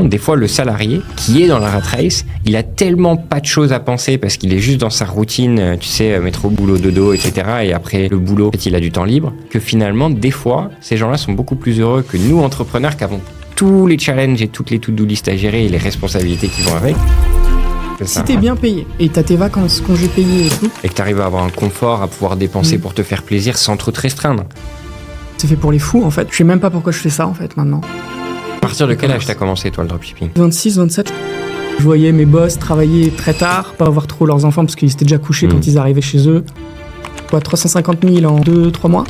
contre, des fois, le salarié qui est dans la rat race, il a tellement pas de choses à penser parce qu'il est juste dans sa routine, tu sais, métro, boulot, dodo, etc. Et après le boulot, il a du temps libre, que finalement, des fois, ces gens-là sont beaucoup plus heureux que nous, entrepreneurs, qui avons tous les challenges et toutes les to-do list à gérer et les responsabilités qui vont avec. Si t'es bien payé et t'as tes vacances, congés payés et tout, et que t'arrives à avoir un confort, à pouvoir dépenser pour te faire plaisir sans trop te restreindre. c'est fait pour les fous en fait. Je sais même pas pourquoi je fais ça en fait maintenant. À partir de quel âge t'as commencé toi le dropshipping ? 26, 27. Je voyais mes boss travailler très tard, pas avoir trop leurs enfants parce qu'ils étaient déjà couchés quand ils arrivaient chez eux. 350 000 en 2-3 mois.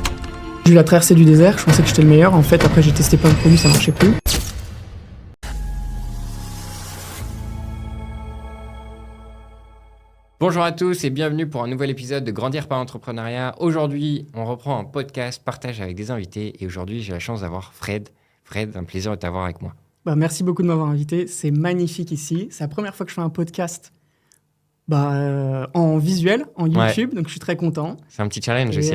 J'ai eu la traversée du désert, je pensais que j'étais le meilleur. En fait, après j'ai testé plein de produits, ça marchait plus. Bonjour à tous et bienvenue pour un nouvel épisode de Grandir par l'entrepreneuriat. Aujourd'hui, on reprend un podcast, partage avec des invités. Et aujourd'hui, j'ai la chance d'avoir Fred. Fred, un plaisir de t'avoir avec moi. Merci beaucoup de m'avoir invité. C'est magnifique ici. C'est la première fois que je fais un podcast en visuel, en YouTube. Donc, je suis très content. C'est un petit challenge aussi.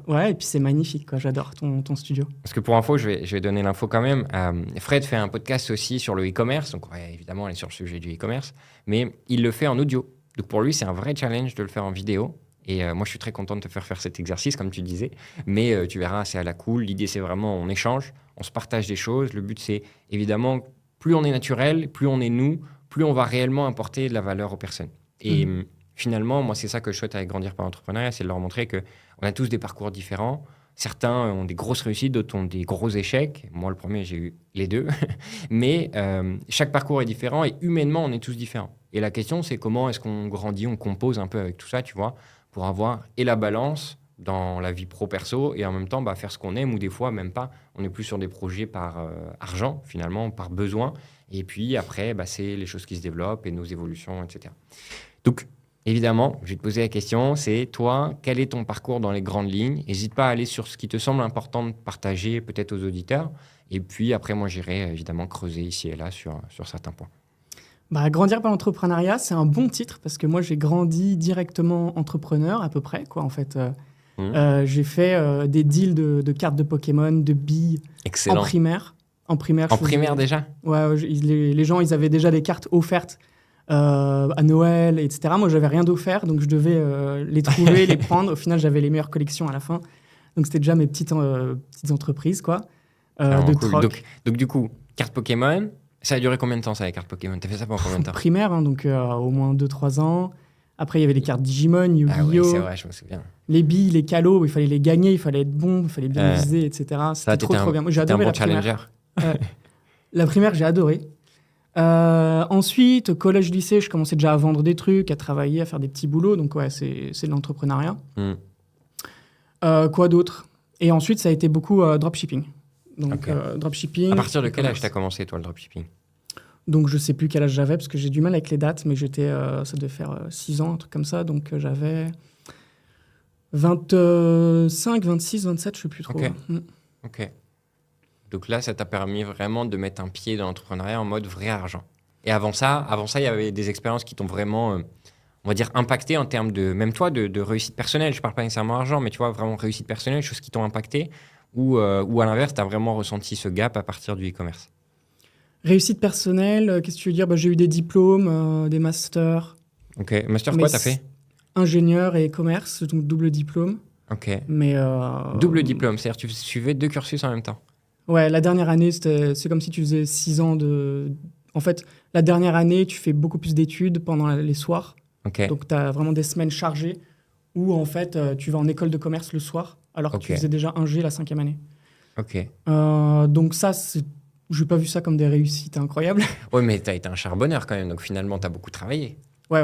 Ouais, et puis c'est magnifique, quoi. J'adore ton studio. Parce que pour info, je vais donner l'info quand même. Fred fait un podcast aussi sur le e-commerce. Donc, évidemment, on est sur le sujet du e-commerce. Mais il le fait en audio. Donc pour lui, c'est un vrai challenge de le faire en vidéo. Et moi, je suis très content de te faire cet exercice, comme tu disais. Mais tu verras, c'est à la cool. L'idée, c'est vraiment, on échange, on se partage des choses. Le but, c'est évidemment, plus on est naturel, plus on est nous, plus on va réellement apporter de la valeur aux personnes. Et finalement, moi, c'est ça que je souhaite avec Grandir par l'entrepreneuriat, c'est de leur montrer qu'on a tous des parcours différents. Certains ont des grosses réussites, d'autres ont des gros échecs. Moi, le premier, j'ai eu les deux. Mais chaque parcours est différent et humainement, on est tous différents. Et la question, c'est comment est-ce qu'on grandit, on compose un peu avec tout ça, tu vois, pour avoir et la balance dans la vie pro-perso et en même temps faire ce qu'on aime ou des fois, même pas. On est plus sur des projets par argent, finalement, par besoin. Et puis après, c'est les choses qui se développent et nos évolutions, etc. Donc, évidemment, je vais te poser la question, c'est toi, quel est ton parcours dans les grandes lignes ? N'hésite pas à aller sur ce qui te semble important de partager peut-être aux auditeurs. Et puis après, moi, j'irai évidemment creuser ici et là sur certains points. Grandir par l'entrepreneuriat, c'est un bon titre parce que moi, j'ai grandi directement entrepreneur à peu près, quoi, en fait. J'ai fait des deals de cartes de Pokémon, de billes. Excellent. En primaire. En primaire déjà ? Ouais, les gens, ils avaient déjà des cartes offertes à Noël, etc. Moi, j'avais rien d'offert, donc je devais les trouver, les prendre. Au final, j'avais les meilleures collections à la fin. Donc, c'était déjà mes petites entreprises, quoi, de cool. troc. Donc, du coup, cartes Pokémon, ça a duré combien de temps, ça, les cartes Pokémon ? T'as fait ça pendant combien de temps ? Primaire, hein, donc au moins 2-3 ans. Après, il y avait les cartes Digimon, Yu-Gi-Oh! Ah oui, c'est vrai, je me souviens. Les billes, les calots, il fallait les gagner, il fallait être bon, il fallait bien viser, etc. C'était trop bien. Moi, j'ai adoré la primaire. La primaire, j'ai adoré. Ensuite, au collège, lycée, je commençais déjà à vendre des trucs, à travailler, à faire des petits boulots. Donc, ouais, c'est de l'entrepreneuriat. Quoi d'autre ? Et ensuite, ça a été beaucoup dropshipping. Donc, dropshipping. À partir de quel âge t'as commencé, toi, le dropshipping ? Donc, je sais plus quel âge j'avais, parce que j'ai du mal avec les dates, mais ça devait faire 6 ans, un truc comme ça. Donc, j'avais 25, 26, 27, je sais plus trop. Ok. Donc là, ça t'a permis vraiment de mettre un pied dans l'entrepreneuriat en mode vrai argent. Et avant ça, il y avait des expériences qui t'ont vraiment, on va dire, impacté en termes de, même toi, de réussite personnelle. Je ne parle pas nécessairement argent, mais tu vois, vraiment réussite personnelle, choses qui t'ont impacté. Ou à l'inverse, tu as vraiment ressenti ce gap à partir du e-commerce ? Réussite personnelle, qu'est-ce que tu veux dire ? J'ai eu des diplômes, des masters. Ok, master quoi t'as fait ? Ingénieur et commerce, donc double diplôme. Ok. Mais double diplôme, c'est-à-dire que tu suivais 2 cursus en même temps ? Ouais, la dernière année, c'est comme si tu faisais 6 ans de... En fait, la dernière année, tu fais beaucoup plus d'études pendant les soirs. Okay. Donc, tu as vraiment des semaines chargées où, en fait, tu vas en école de commerce le soir, alors que tu faisais déjà Ingé la 5e année. Ok. Donc ça, je n'ai pas vu ça comme des réussites incroyables. Oui, mais tu as été un charbonneur quand même, donc finalement, tu as beaucoup travaillé. Ouais.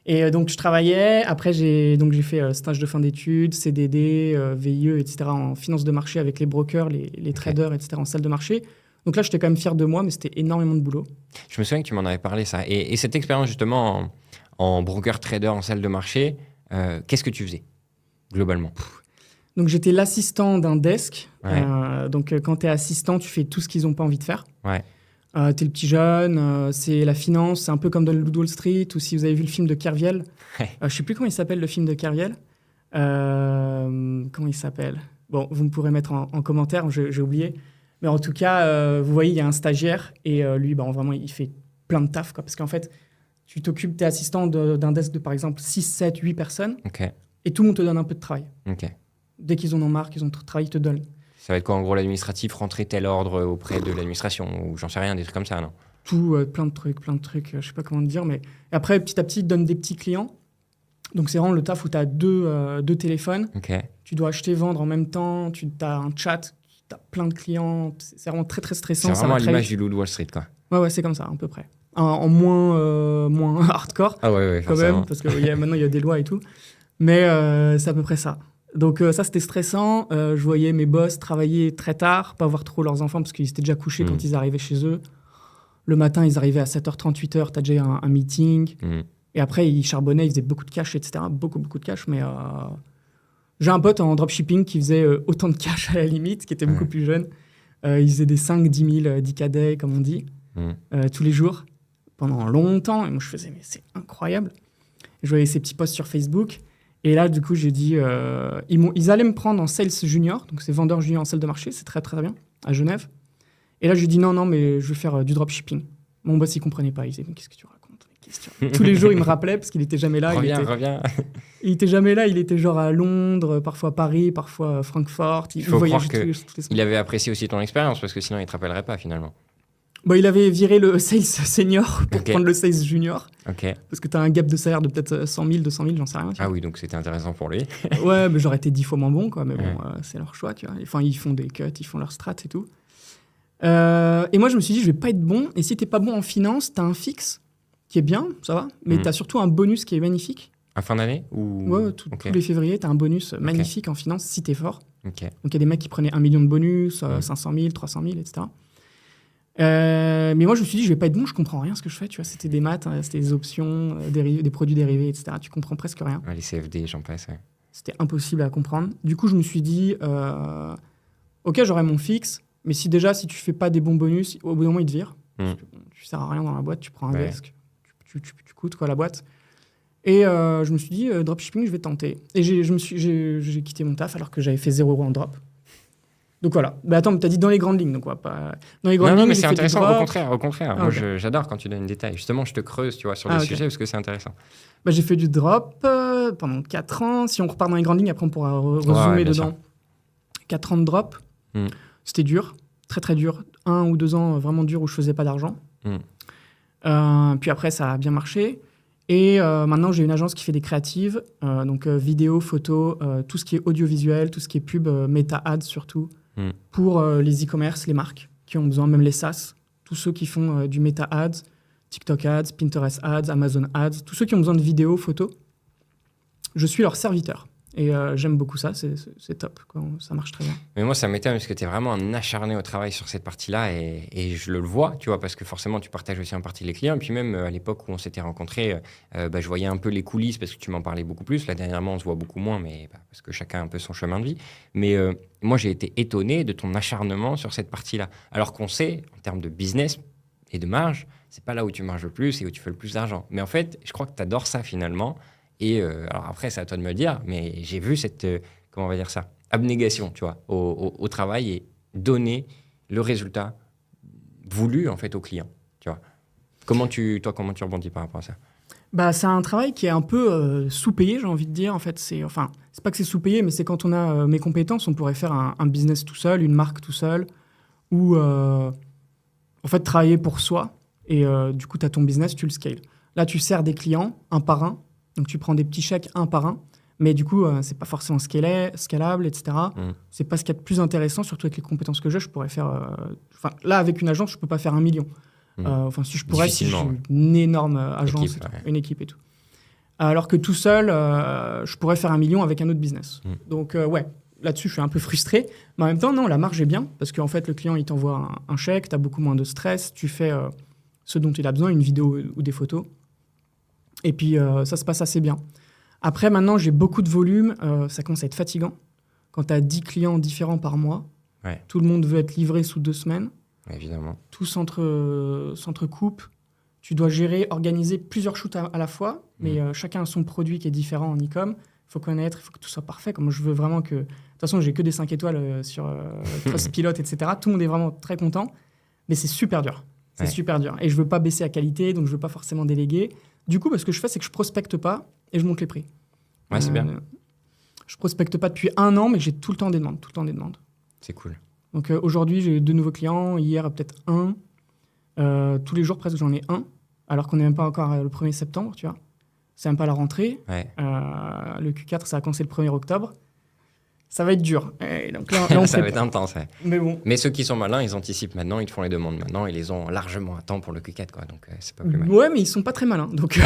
Et donc, je travaillais. Après, j'ai fait stage de fin d'études, CDD, VIE, etc. en finance de marché avec les brokers, les traders, etc. en salle de marché. Donc là, j'étais quand même fier de moi, mais c'était énormément de boulot. Je me souviens que tu m'en avais parlé, ça. Et cette expérience, justement, en broker, trader, en salle de marché, qu'est-ce que tu faisais, globalement ? Donc, j'étais l'assistant d'un desk. Ouais. Donc, quand tu es assistant, tu fais tout ce qu'ils n'ont pas envie de faire. Ouais. T'es le petit jeune, c'est la finance, c'est un peu comme dans le Loup de Wall Street, ou si vous avez vu le film de Kerviel. Ouais. Je sais plus comment il s'appelle, le film de Kerviel. Comment il s'appelle ? Bon, vous me pourrez mettre en commentaire, j'ai oublié. Mais en tout cas, vous voyez, il y a un stagiaire et lui, vraiment, il fait plein de taf. Quoi, parce qu'en fait, tu t'occupes, t'es assistant d'un desk de, par exemple, 6, 7, 8 personnes et tout le monde te donne un peu de travail. Dès qu'ils en ont marre, qu'ils ont trop de travail, ils te donnent. Ça va être quoi, en gros, l'administratif, rentrer tel ordre auprès de l'administration ou j'en sais rien, des trucs comme ça, non? Tout, plein de trucs, je sais pas comment te dire. Mais et après, petit à petit, ils te donnent des petits clients. Donc, c'est vraiment le taf où tu as deux téléphones. Tu dois acheter, vendre en même temps. Tu as un chat, tu as plein de clients. C'est vraiment très, très stressant. C'est vraiment à l'image du Loup de Wall Street, quoi. Ouais, c'est comme ça, à peu près. En moins hardcore, quand même, parce que maintenant, il y a des lois et tout. Mais c'est à peu près ça. Donc, ça, c'était stressant. Je voyais mes boss travailler très tard, pas voir trop leurs enfants, parce qu'ils étaient déjà couchés quand ils arrivaient chez eux. Le matin, ils arrivaient à 7h30, 8h, tu as déjà un meeting. Et après, ils charbonnaient, ils faisaient beaucoup de cash, etc. Beaucoup de cash. Mais j'ai un pote en dropshipping qui faisait autant de cash à la limite, qui était beaucoup plus jeune. Il faisait des 5-10 000 10K day, comme on dit, tous les jours, pendant longtemps. Et moi, je faisais, mais c'est incroyable. Je voyais ces petits posts sur Facebook. Et là, du coup, j'ai dit, ils allaient me prendre en sales junior. Donc, c'est vendeur junior en salle de marché. C'est très, très bien, à Genève. Et là, j'ai dit, non, mais je vais faire du dropshipping. Mon boss, il comprenait pas. Il disait, mais qu'est-ce que tu racontes? Tous les jours, il me rappelait parce qu'il était jamais là. Reviens. Il était jamais là. Il était genre à Londres, parfois Paris, parfois Francfort. Il faut croire qu'il avait apprécié aussi ton expérience parce que sinon, il te rappellerait pas finalement. Il avait viré le sales senior pour prendre le sales junior. Parce que tu as un gap de salaire de peut-être 100 000, 200 000, j'en sais rien. Ah oui, donc c'était intéressant pour lui. Ouais, mais j'aurais été 10 fois moins bon, quoi. Mais bon, c'est leur choix, tu vois. Enfin, ils font des cuts, ils font leur strat et tout. Et moi, je me suis dit, je vais pas être bon. Et si t'es pas bon en finance, t'as un fixe qui est bien, ça va. Mais t'as surtout un bonus qui est magnifique. À fin d'année ou... Ouais, tous les février, t'as un bonus magnifique en finance si t'es fort. Donc, il y a des mecs qui prenaient 1 million de bonus, 500 000, 300 000, etc. Mais moi, je me suis dit, je vais pas être bon, je comprends rien ce que je fais. Tu vois, c'était des maths, c'était des options, des produits dérivés, etc. Tu comprends presque rien. Les CFD, j'en passe, ouais. C'était impossible à comprendre. Du coup, je me suis dit, OK, j'aurai mon fixe, mais si tu fais pas des bons bonus, au bout d'un moment, ils te virent. Parce que, tu sers à rien dans la boîte, tu prends un desk, tu coûtes quoi la boîte. Et je me suis dit, dropshipping, je vais tenter. Et j'ai quitté mon taf alors que j'avais fait 0 € en drop. Donc voilà. Mais attends, tu as dit dans les grandes lignes, donc pas dans les grandes lignes. Non, mais c'est intéressant, au contraire. Moi, okay. J'adore quand tu donnes des détails. Justement, je te creuse, tu vois, sur des sujets parce que c'est intéressant. J'ai fait du drop pendant 4 ans. Si on repart dans les grandes lignes, après on pourra résumer dedans. Sûr. 4 ans de drop. C'était dur, très très dur. 1 ou 2 ans vraiment dur où je faisais pas d'argent. Puis après, ça a bien marché. Et maintenant, j'ai une agence qui fait des créatives, donc vidéo, photo, tout ce qui est audiovisuel, tout ce qui est pub, Meta Ads surtout, pour les e-commerce, les marques qui ont besoin, même les SaaS, tous ceux qui font du Meta Ads, TikTok Ads, Pinterest Ads, Amazon Ads, tous ceux qui ont besoin de vidéo, photo. Je suis leur serviteur. Et j'aime beaucoup ça, c'est top, quoi. Ça marche très bien. Mais moi, ça m'étonne parce que tu es vraiment un acharné au travail sur cette partie-là et je le vois, tu vois, parce que forcément, tu partages aussi en partie les clients. Et puis même à l'époque où on s'était rencontrés, je voyais un peu les coulisses parce que tu m'en parlais beaucoup plus. Là, dernièrement, on se voit beaucoup moins, mais parce que chacun a un peu son chemin de vie. Mais moi, j'ai été étonné de ton acharnement sur cette partie-là. Alors qu'on sait, en termes de business et de marge, c'est pas là où tu marges le plus et où tu fais le plus d'argent. Mais en fait, je crois que tu adores ça finalement. Et alors après, c'est à toi de me le dire, mais j'ai vu cette, comment on va dire ça, abnégation, tu vois, au travail et donner le résultat voulu, en fait, au client, tu vois. Comment tu rebondis par rapport à ça? C'est un travail qui est un peu sous-payé, j'ai envie de dire. En fait, c'est pas que c'est sous-payé, mais c'est quand on a mes compétences, on pourrait faire un business tout seul, une marque tout seul, ou en fait, travailler pour soi. Et du coup, tu as ton business, tu le scales. Là, tu sers des clients un par un. Donc, tu prends des petits chèques un par un, mais du coup, c'est pas forcément scalable, etc. C'est pas ce qu'il y a de plus intéressant, surtout avec les compétences que j'ai. Je pourrais faire... là, avec une agence, je peux pas faire 1 million. Si je pourrais, si j'ai une énorme agence, une équipe et tout. Alors que tout seul, je pourrais faire 1 million avec un autre business. Donc, là-dessus, je suis un peu frustré. Mais en même temps, non, la marge est bien, parce qu'en fait, le client, il t'envoie un chèque, tu as beaucoup moins de stress, tu fais ce dont il a besoin, une vidéo ou des photos. Et puis, ça se passe assez bien. Après, maintenant, j'ai beaucoup de volume. Ça commence à être fatigant. Quand tu as 10 clients différents par mois, tout le monde veut être livré sous 2 semaines. Évidemment. Tout s'entrecoupe. Tu dois gérer, organiser plusieurs shoots à la fois, mais chacun a son produit qui est différent en e-com. faut connaître, il faut que tout soit parfait. Comme je veux vraiment que... De toute façon, j'ai que des 5 étoiles sur Trustpilot, etc. Tout le monde est vraiment très content, mais c'est super dur. C'est super dur. Et je veux pas baisser la qualité, donc je veux pas forcément déléguer. Du coup, ce que je fais, c'est que je prospecte pas et je monte les prix. Ouais, c'est bien. Je prospecte pas depuis 1 an, mais j'ai tout le temps des demandes. C'est cool. Donc aujourd'hui, j'ai 2 nouveaux clients. Hier, peut-être 1. Tous les jours, presque, j'en ai 1. Alors qu'on n'est même pas encore le 1er septembre, tu vois. C'est même pas la rentrée. Ouais. Le Q4, ça a commencé le 1er octobre. Ça va être dur. Et donc là, on ça va être intense. Ouais. Mais bon. Mais ceux qui sont malins, ils anticipent maintenant, ils te font les demandes maintenant, ils les ont largement à temps pour le Q4, quoi. Donc c'est pas plus mal. Ouais, mais ils sont pas très malins. Donc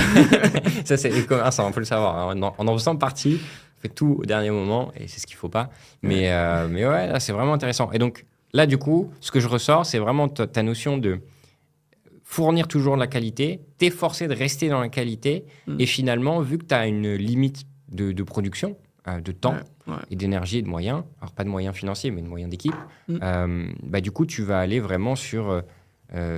ça, c'est e-commerce, on peut le savoir. Hein. On en faisant partie, on fait tout au dernier moment et c'est ce qu'il faut pas. Mais ouais, là, c'est vraiment intéressant. Et donc là, du coup, ce que je ressors, c'est vraiment ta notion de fournir toujours de la qualité, t'efforcer de rester dans la qualité et finalement, vu que tu as une limite de production, de temps et d'énergie et de moyens, alors pas de moyens financiers, mais de moyens d'équipe, du coup, tu vas aller vraiment sur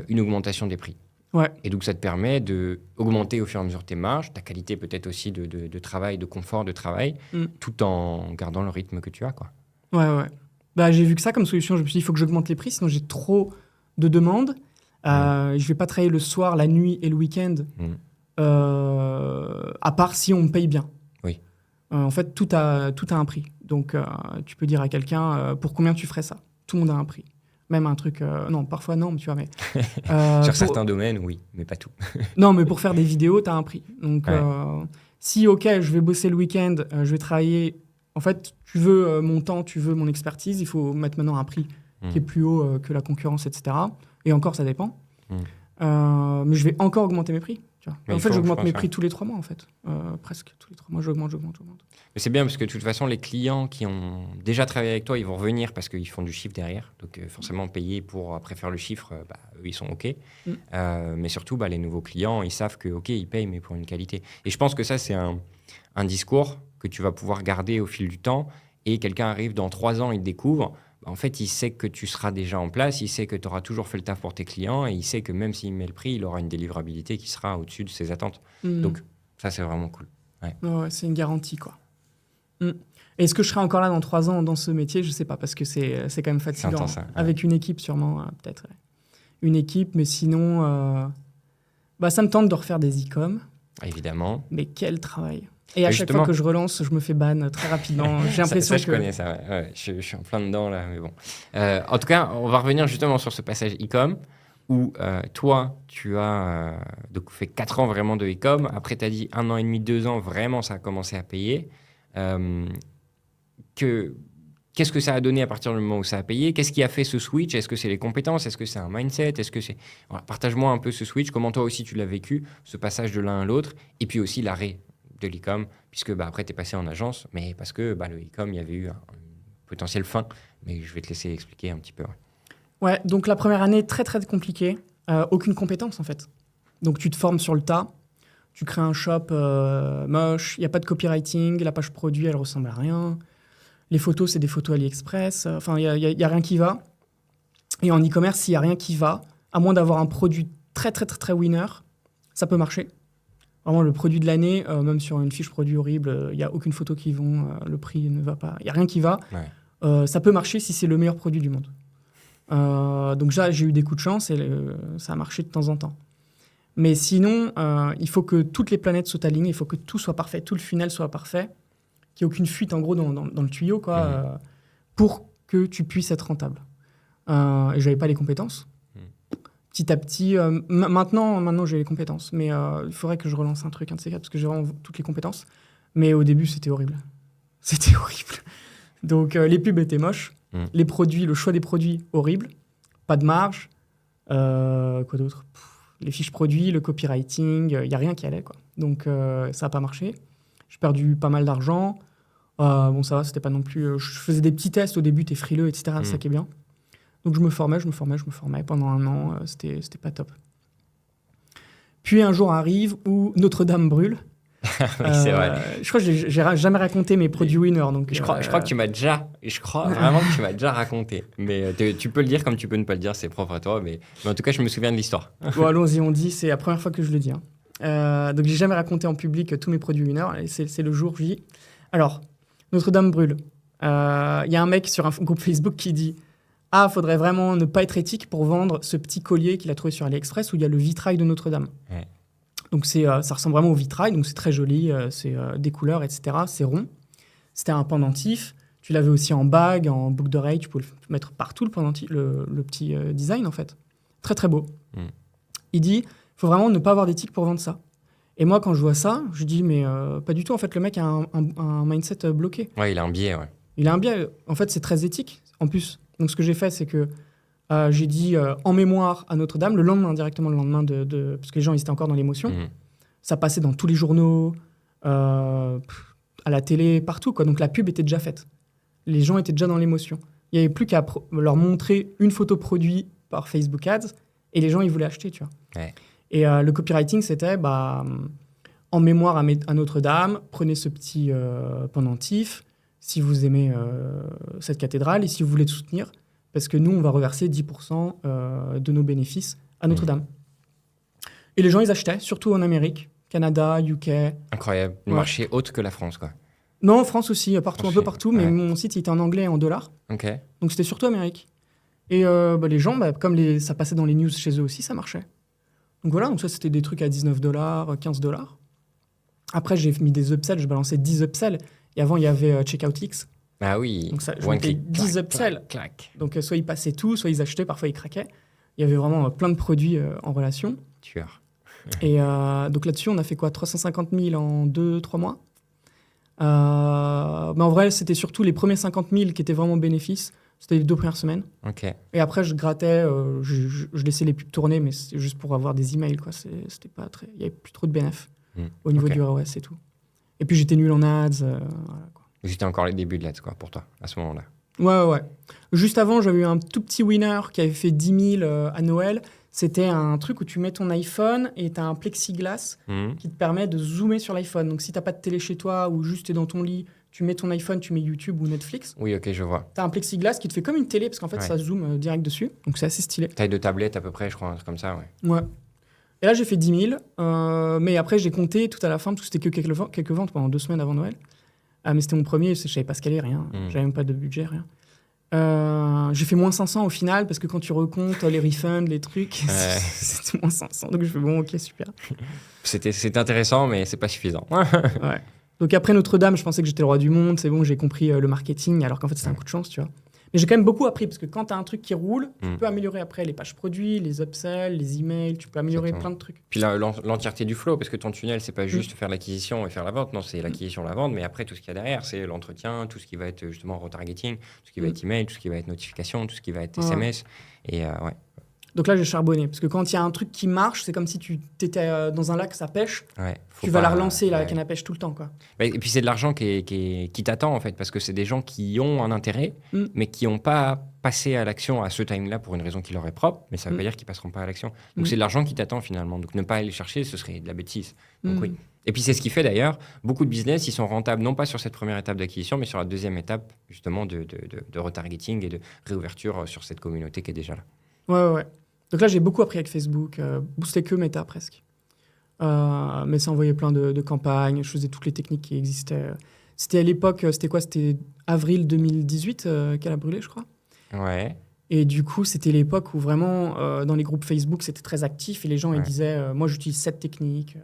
une augmentation des prix. Ouais. Et donc, ça te permet d'augmenter au fur et à mesure tes marges, ta qualité peut-être aussi de travail, de confort de travail, tout en gardant le rythme que tu as, quoi. Ouais. Bah, j'ai vu que ça comme solution. Je me suis dit, il faut que j'augmente les prix, sinon j'ai trop de demandes. Je vais pas travailler le soir, la nuit et le week-end, à part si on me paye bien. Oui. En fait, tout a un prix. Donc, tu peux dire à quelqu'un, pour combien tu ferais ça ? Tout le monde a un prix. Même un truc... non, parfois non, tu vois, mais... Sur certains domaines, oui, mais pas tout. Non, mais pour faire des vidéos, tu as un prix. Donc, si, OK, je vais bosser le week-end, je vais travailler... En fait, tu veux mon temps, tu veux mon expertise, il faut mettre maintenant un prix qui est plus haut que la concurrence, etc. Et encore, ça dépend. Mais je vais encore augmenter mes prix. Tu vois. En fait, j'augmente mes prix tous les 3 mois, en fait. Presque tous les 3 mois, j'augmente. Mais c'est bien parce que de toute façon, les clients qui ont déjà travaillé avec toi, ils vont revenir parce qu'ils font du chiffre derrière. Donc forcément, payer pour après faire le chiffre, eux, ils sont OK. Mais surtout, les nouveaux clients, ils savent que OK, ils payent, mais pour une qualité. Et je pense que ça, c'est un discours que tu vas pouvoir garder au fil du temps. Et quelqu'un arrive dans 3 ans, il te découvre. En fait, il sait que tu seras déjà en place, il sait que tu auras toujours fait le taf pour tes clients et il sait que même s'il met le prix, il aura une délivrabilité qui sera au-dessus de ses attentes. Donc, ça, c'est vraiment cool. Ouais, c'est une garantie, quoi. Et est-ce que je serai encore là dans 3 ans dans ce métier ? Je ne sais pas, parce que c'est quand même fatigant. Intense, Avec une équipe, sûrement, peut-être. Ouais. Une équipe, mais sinon, ça me tente de refaire des e-com. Évidemment. Mais quel travail. Et à chaque fois que je relance, je me fais ban très rapidement. J'ai l'impression je connais ça, ouais. Je suis en plein dedans, là, mais bon. En tout cas, on va revenir justement sur ce passage e-com où toi, tu as donc fait 4 ans vraiment de e-com. Après, tu as dit 1 an et demi, 2 ans, vraiment, ça a commencé à payer. Qu'est-ce que ça a donné à partir du moment où ça a payé ? Qu'est-ce qui a fait ce switch ? Est-ce que c'est les compétences ? Est-ce que c'est un mindset ? Est-ce que c'est... Voilà, partage-moi un peu ce switch. Comment toi aussi, tu l'as vécu, ce passage de l'un à l'autre, et puis aussi l'arrêt de l'e-com, puisque après, tu es passé en agence, mais parce que le e-com, il y avait eu un potentiel fin. Mais je vais te laisser expliquer un petit peu. Ouais, donc la première année, très, très compliquée. Aucune compétence, en fait. Donc, tu te formes sur le tas. Tu crées un shop moche. Il n'y a pas de copywriting. La page produit, elle ressemble à rien. Les photos, c'est des photos AliExpress. Enfin, il n'y a rien qui va. Et en e-commerce, s'il n'y a rien qui va, à moins d'avoir un produit très, très, très, très winner, ça peut marcher. Vraiment, le produit de l'année, même sur une fiche produit horrible, il n'y a aucune photo qui vont, le prix ne va pas, il n'y a rien qui va. Ouais. Ça peut marcher si c'est le meilleur produit du monde. Donc j'ai eu des coups de chance et ça a marché de temps en temps. Mais sinon, il faut que toutes les planètes soient alignées, il faut que tout soit parfait, tout le funnel soit parfait, qu'il n'y ait aucune fuite en gros dans le tuyau, quoi, pour que tu puisses être rentable. Et je n'avais pas les compétences. Petit à petit, maintenant j'ai les compétences, mais il faudrait que je relance un truc, un de ces quatre, parce que j'ai vraiment toutes les compétences. Mais au début, c'était horrible. C'était horrible. Donc, les pubs étaient moches, les produits, le choix des produits, horrible, pas de marge, quoi d'autre ? Les fiches produits, le copywriting, il n'y a rien qui allait, quoi. Donc, ça n'a pas marché. J'ai perdu pas mal d'argent. Bon, ça va, c'était pas non plus... je faisais des petits tests au début, t'es frileux, etc., c'est ça qui est bien. Donc, je me formais pendant 1 an. C'était pas top. Puis, un jour arrive où Notre-Dame brûle. Oui, c'est vrai. Je crois que j'ai jamais raconté mes produits winner. Donc, je crois que tu m'as déjà... Je crois vraiment que tu m'as déjà raconté. Mais tu peux le dire comme tu peux ne pas le dire, c'est propre à toi. Mais en tout cas, je me souviens de l'histoire. Bon, allons-y, on dit. C'est la première fois que je le dis. Donc, j'ai jamais raconté en public tous mes produits winner. Et c'est le jour J. Alors, Notre-Dame brûle. Il y a un mec sur un groupe Facebook qui dit « Ah, faudrait vraiment ne pas être éthique pour vendre ce petit collier qu'il a trouvé sur AliExpress où il y a le vitrail de Notre-Dame. Ouais. » Donc, ça ressemble vraiment au vitrail, donc c'est très joli, c'est des couleurs, etc. C'est rond. C'était un pendentif. Tu l'avais aussi en bague, en boucle d'oreille. Tu pouvais le mettre partout, le pendentif, le petit design, en fait. Très, très beau. Il dit « Faut vraiment ne pas avoir d'éthique pour vendre ça. » Et moi, quand je vois ça, je dis « Mais pas du tout. En fait, le mec a un mindset bloqué. » Ouais, il a un biais, ouais. Il a un biais. En fait, c'est très éthique, en plus. Donc, ce que j'ai fait, c'est que j'ai dit en mémoire à Notre-Dame, le lendemain, directement le lendemain, parce que les gens, ils étaient encore dans l'émotion. Ça passait dans tous les journaux, à la télé, partout, quoi. Donc, la pub était déjà faite. Les gens étaient déjà dans l'émotion. Il n'y avait plus qu'à leur montrer une photo produit par Facebook Ads et les gens, ils voulaient acheter, tu vois. Ouais. Et le copywriting, c'était en mémoire à Notre-Dame, prenez ce petit pendentif si vous aimez cette cathédrale et si vous voulez le soutenir, parce que nous, on va reverser 10% de nos bénéfices à Notre-Dame. Et les gens, ils achetaient, surtout en Amérique, Canada, UK. Incroyable. Le marché autre que la France, quoi. Non, en France aussi, partout, un peu partout, mais ouais. mon site, il était en anglais et en dollars. Ok. Donc, c'était surtout Amérique. Et les gens, comme ça passait dans les news chez eux aussi, ça marchait. Donc voilà, donc ça, c'était des trucs à $19, $15. Après, j'ai mis des upsells, je balançais 10 upsells. Et avant, il y avait Checkout Leaks. Ah oui. Donc ça, je mettais 10 upsells. Donc soit ils passaient tout, soit ils achetaient, parfois ils craquaient. Il y avait vraiment plein de produits en relation. Tueur. Et donc là-dessus, on a fait quoi, 350 000 en 2-3 mois. Mais en vrai, c'était surtout les premiers 50 000 qui étaient vraiment bénéfices. C'était les 2 premières semaines. Ok. Et après, je grattais, je laissais les pubs tourner, mais c'est juste pour avoir des emails, quoi. C'était pas très... Il n'y avait plus trop de bénéfices au niveau du ROS et tout. Et puis j'étais nul en ads. Voilà, quoi. C'était encore les débuts de l'ads, quoi, pour toi, à ce moment-là. Ouais. Juste avant, j'avais eu un tout petit winner qui avait fait 10 000 à Noël. C'était un truc où tu mets ton iPhone et tu as un plexiglas qui te permet de zoomer sur l'iPhone. Donc, si tu n'as pas de télé chez toi ou juste tu es dans ton lit, tu mets ton iPhone, tu mets YouTube ou Netflix. Oui, ok, je vois. Tu as un plexiglas qui te fait comme une télé parce qu'en fait, ça zoome direct dessus. Donc, c'est assez stylé. Taille de tablette à peu près, je crois, un truc comme ça, ouais. Ouais. Et là, j'ai fait 10 000. Mais après, j'ai compté tout à la fin parce que c'était que quelques ventes pendant 2 semaines avant Noël. Mais c'était mon premier, je savais pas scaler, rien. J'avais même pas de budget, rien. J'ai fait moins 500 au final parce que quand tu recomptes les refunds, les trucs, c'était moins 500. Donc je fais bon, ok, super. C'était intéressant, mais c'est pas suffisant. Ouais. Donc après Notre-Dame, je pensais que j'étais le roi du monde. C'est bon, j'ai compris le marketing, alors qu'en fait c'était un coup de chance, tu vois. Mais j'ai quand même beaucoup appris parce que quand tu as un truc qui roule, tu peux améliorer après les pages produits, les upsells, les emails, tu peux améliorer plein de trucs. Puis l'entièreté du flow, parce que ton tunnel, c'est pas juste faire l'acquisition et faire la vente, non, c'est l'acquisition, la vente, mais après tout ce qu'il y a derrière, c'est l'entretien, tout ce qui va être justement retargeting, tout ce qui va être email, tout ce qui va être notification, tout ce qui va être SMS. Et ouais. Donc là, j'ai charbonné. Parce que quand il y a un truc qui marche, c'est comme si tu étais dans un lac, ça pêche. Ouais, tu vas la relancer, la canne à pêche tout le temps, quoi. Et puis c'est de l'argent qui t'attend, en fait, parce que c'est des gens qui ont un intérêt, mais qui n'ont pas passé à l'action à ce time-là pour une raison qui leur est propre, mais ça ne veut pas dire qu'ils ne passeront pas à l'action. Donc c'est de l'argent qui t'attend, finalement. Donc ne pas aller chercher, ce serait de la bêtise. Donc oui. Et puis c'est ce qui fait d'ailleurs, beaucoup de business, ils sont rentables non pas sur cette première étape d'acquisition, mais sur la deuxième étape, justement, de retargeting et de réouverture sur cette communauté qui est déjà là. Ouais. Donc là, j'ai beaucoup appris avec Facebook. C'était que Meta, presque. Mais ça envoyait plein de campagnes. Je faisais toutes les techniques qui existaient. C'était à l'époque, c'était quoi ? C'était avril 2018 qu'elle a brûlé, je crois. Ouais. Et du coup, c'était l'époque où vraiment, dans les groupes Facebook, c'était très actif. Et les gens, ils disaient, moi, j'utilise cette technique.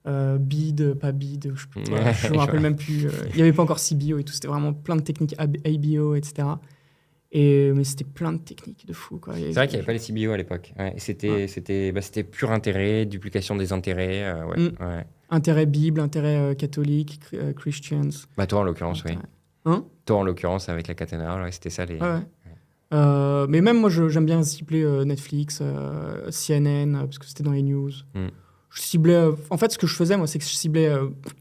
Bid, pas bid, je ne me rappelle même plus. Il n'y avait pas encore CBO et tout. C'était vraiment plein de techniques ABO, etc. Mais c'était plein de techniques de fou, quoi. C'est vrai qu'il n'y avait pas les CBO à l'époque. Ouais, c'était pur intérêt, duplication des intérêts. Intérêt Bible, intérêt catholique, Christians. Toi, en l'occurrence, oui. Hein ? Toi, en l'occurrence, avec la cathédrale, c'était ça les... mais même moi, j'aime bien cibler Netflix, CNN, parce que c'était dans les news. Je ciblais... en fait, ce que je faisais, moi, c'est que je ciblais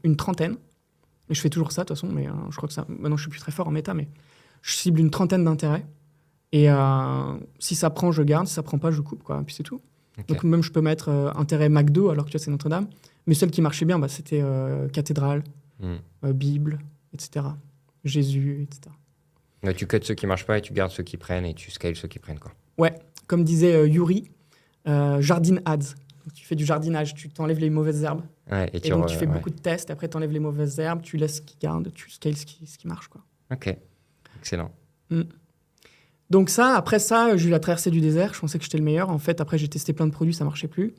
une trentaine. Et je fais toujours ça, de toute façon, mais je crois que ça... Maintenant, je suis plus très fort en méta, mais... Je cible une trentaine d'intérêts. Et si ça prend, je garde. Si ça prend pas, je coupe, quoi. Et puis c'est tout. Okay. Donc même, je peux mettre intérêt McDo, alors que tu vois, c'est Notre-Dame. Mais celle qui marchait bien, c'était cathédrale, Bible, etc. Jésus, etc. Là, tu cuts ceux qui marchent pas et tu gardes ceux qui prennent et tu scales ceux qui prennent, quoi. Ouais. Comme disait Yuri, Jardine Ads. tu fais du jardinage, tu t'enlèves les mauvaises herbes. Ouais, Et donc, tu fais beaucoup de tests. Après, tu enlèves les mauvaises herbes, tu laisses ce qui garde, tu scales ce qui marche, quoi. Ok, excellent. Donc après ça, j'ai eu la traversée du désert. Je pensais que j'étais le meilleur. En fait, après, j'ai testé plein de produits, ça marchait plus.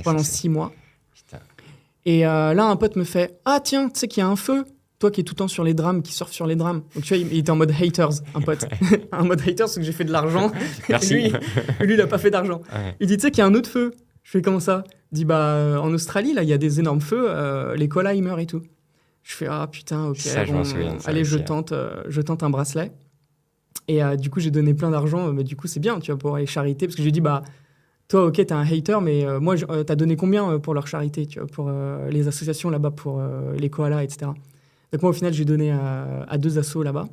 Pendant 6 mois. Putain. Et là, un pote me fait « Ah tiens, tu sais qu'il y a un feu, toi qui es tout le temps sur les drames, qui surfe sur les drames. » Donc tu vois, il était en mode haters, un pote. Un mode haters, c'est que j'ai fait de l'argent. Merci. Lui, il a pas fait d'argent. Ouais. Il dit « Tu sais qu'il y a un autre feu. » Je fais « Comment ça ?» Il dit « Bah, en Australie, là, il y a des énormes feux, les koalas, ils meurent et tout. » Je fais « Ah putain, ok. Ça, je m'en souviens de ça allez, aussi, je tente un bracelet. » Et du coup, j'ai donné plein d'argent. Mais du coup, c'est bien, tu vois, pour les charités. Parce que j'ai dit « Bah, toi, ok, t'es un hater, mais moi, t'as donné combien pour leur charité, tu vois, pour les associations là-bas, pour les koalas, etc. » Donc moi, au final, j'ai donné à 2 assos là-bas.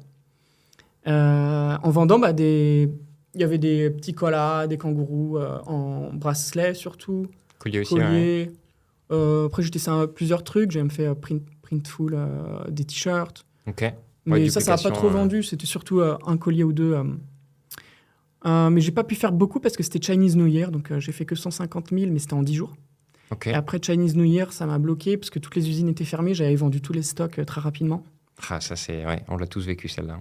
En vendant, il y avait des petits koalas, des kangourous en bracelet surtout. Collier aussi, ouais. Après, j'ai testé plusieurs trucs. J'ai même fait Printful, des t-shirts. Ok. Mais Ouais, ça n'a pas trop vendu. C'était surtout un collier ou 2. Mais j'ai pas pu faire beaucoup parce que c'était Chinese New Year. Donc j'ai fait que 150 000, mais c'était en 10 jours. Ok. Et après Chinese New Year, ça m'a bloqué parce que toutes les usines étaient fermées. J'avais vendu tous les stocks très rapidement. Ah, ça, c'est... Ouais, on l'a tous vécu, celle-là.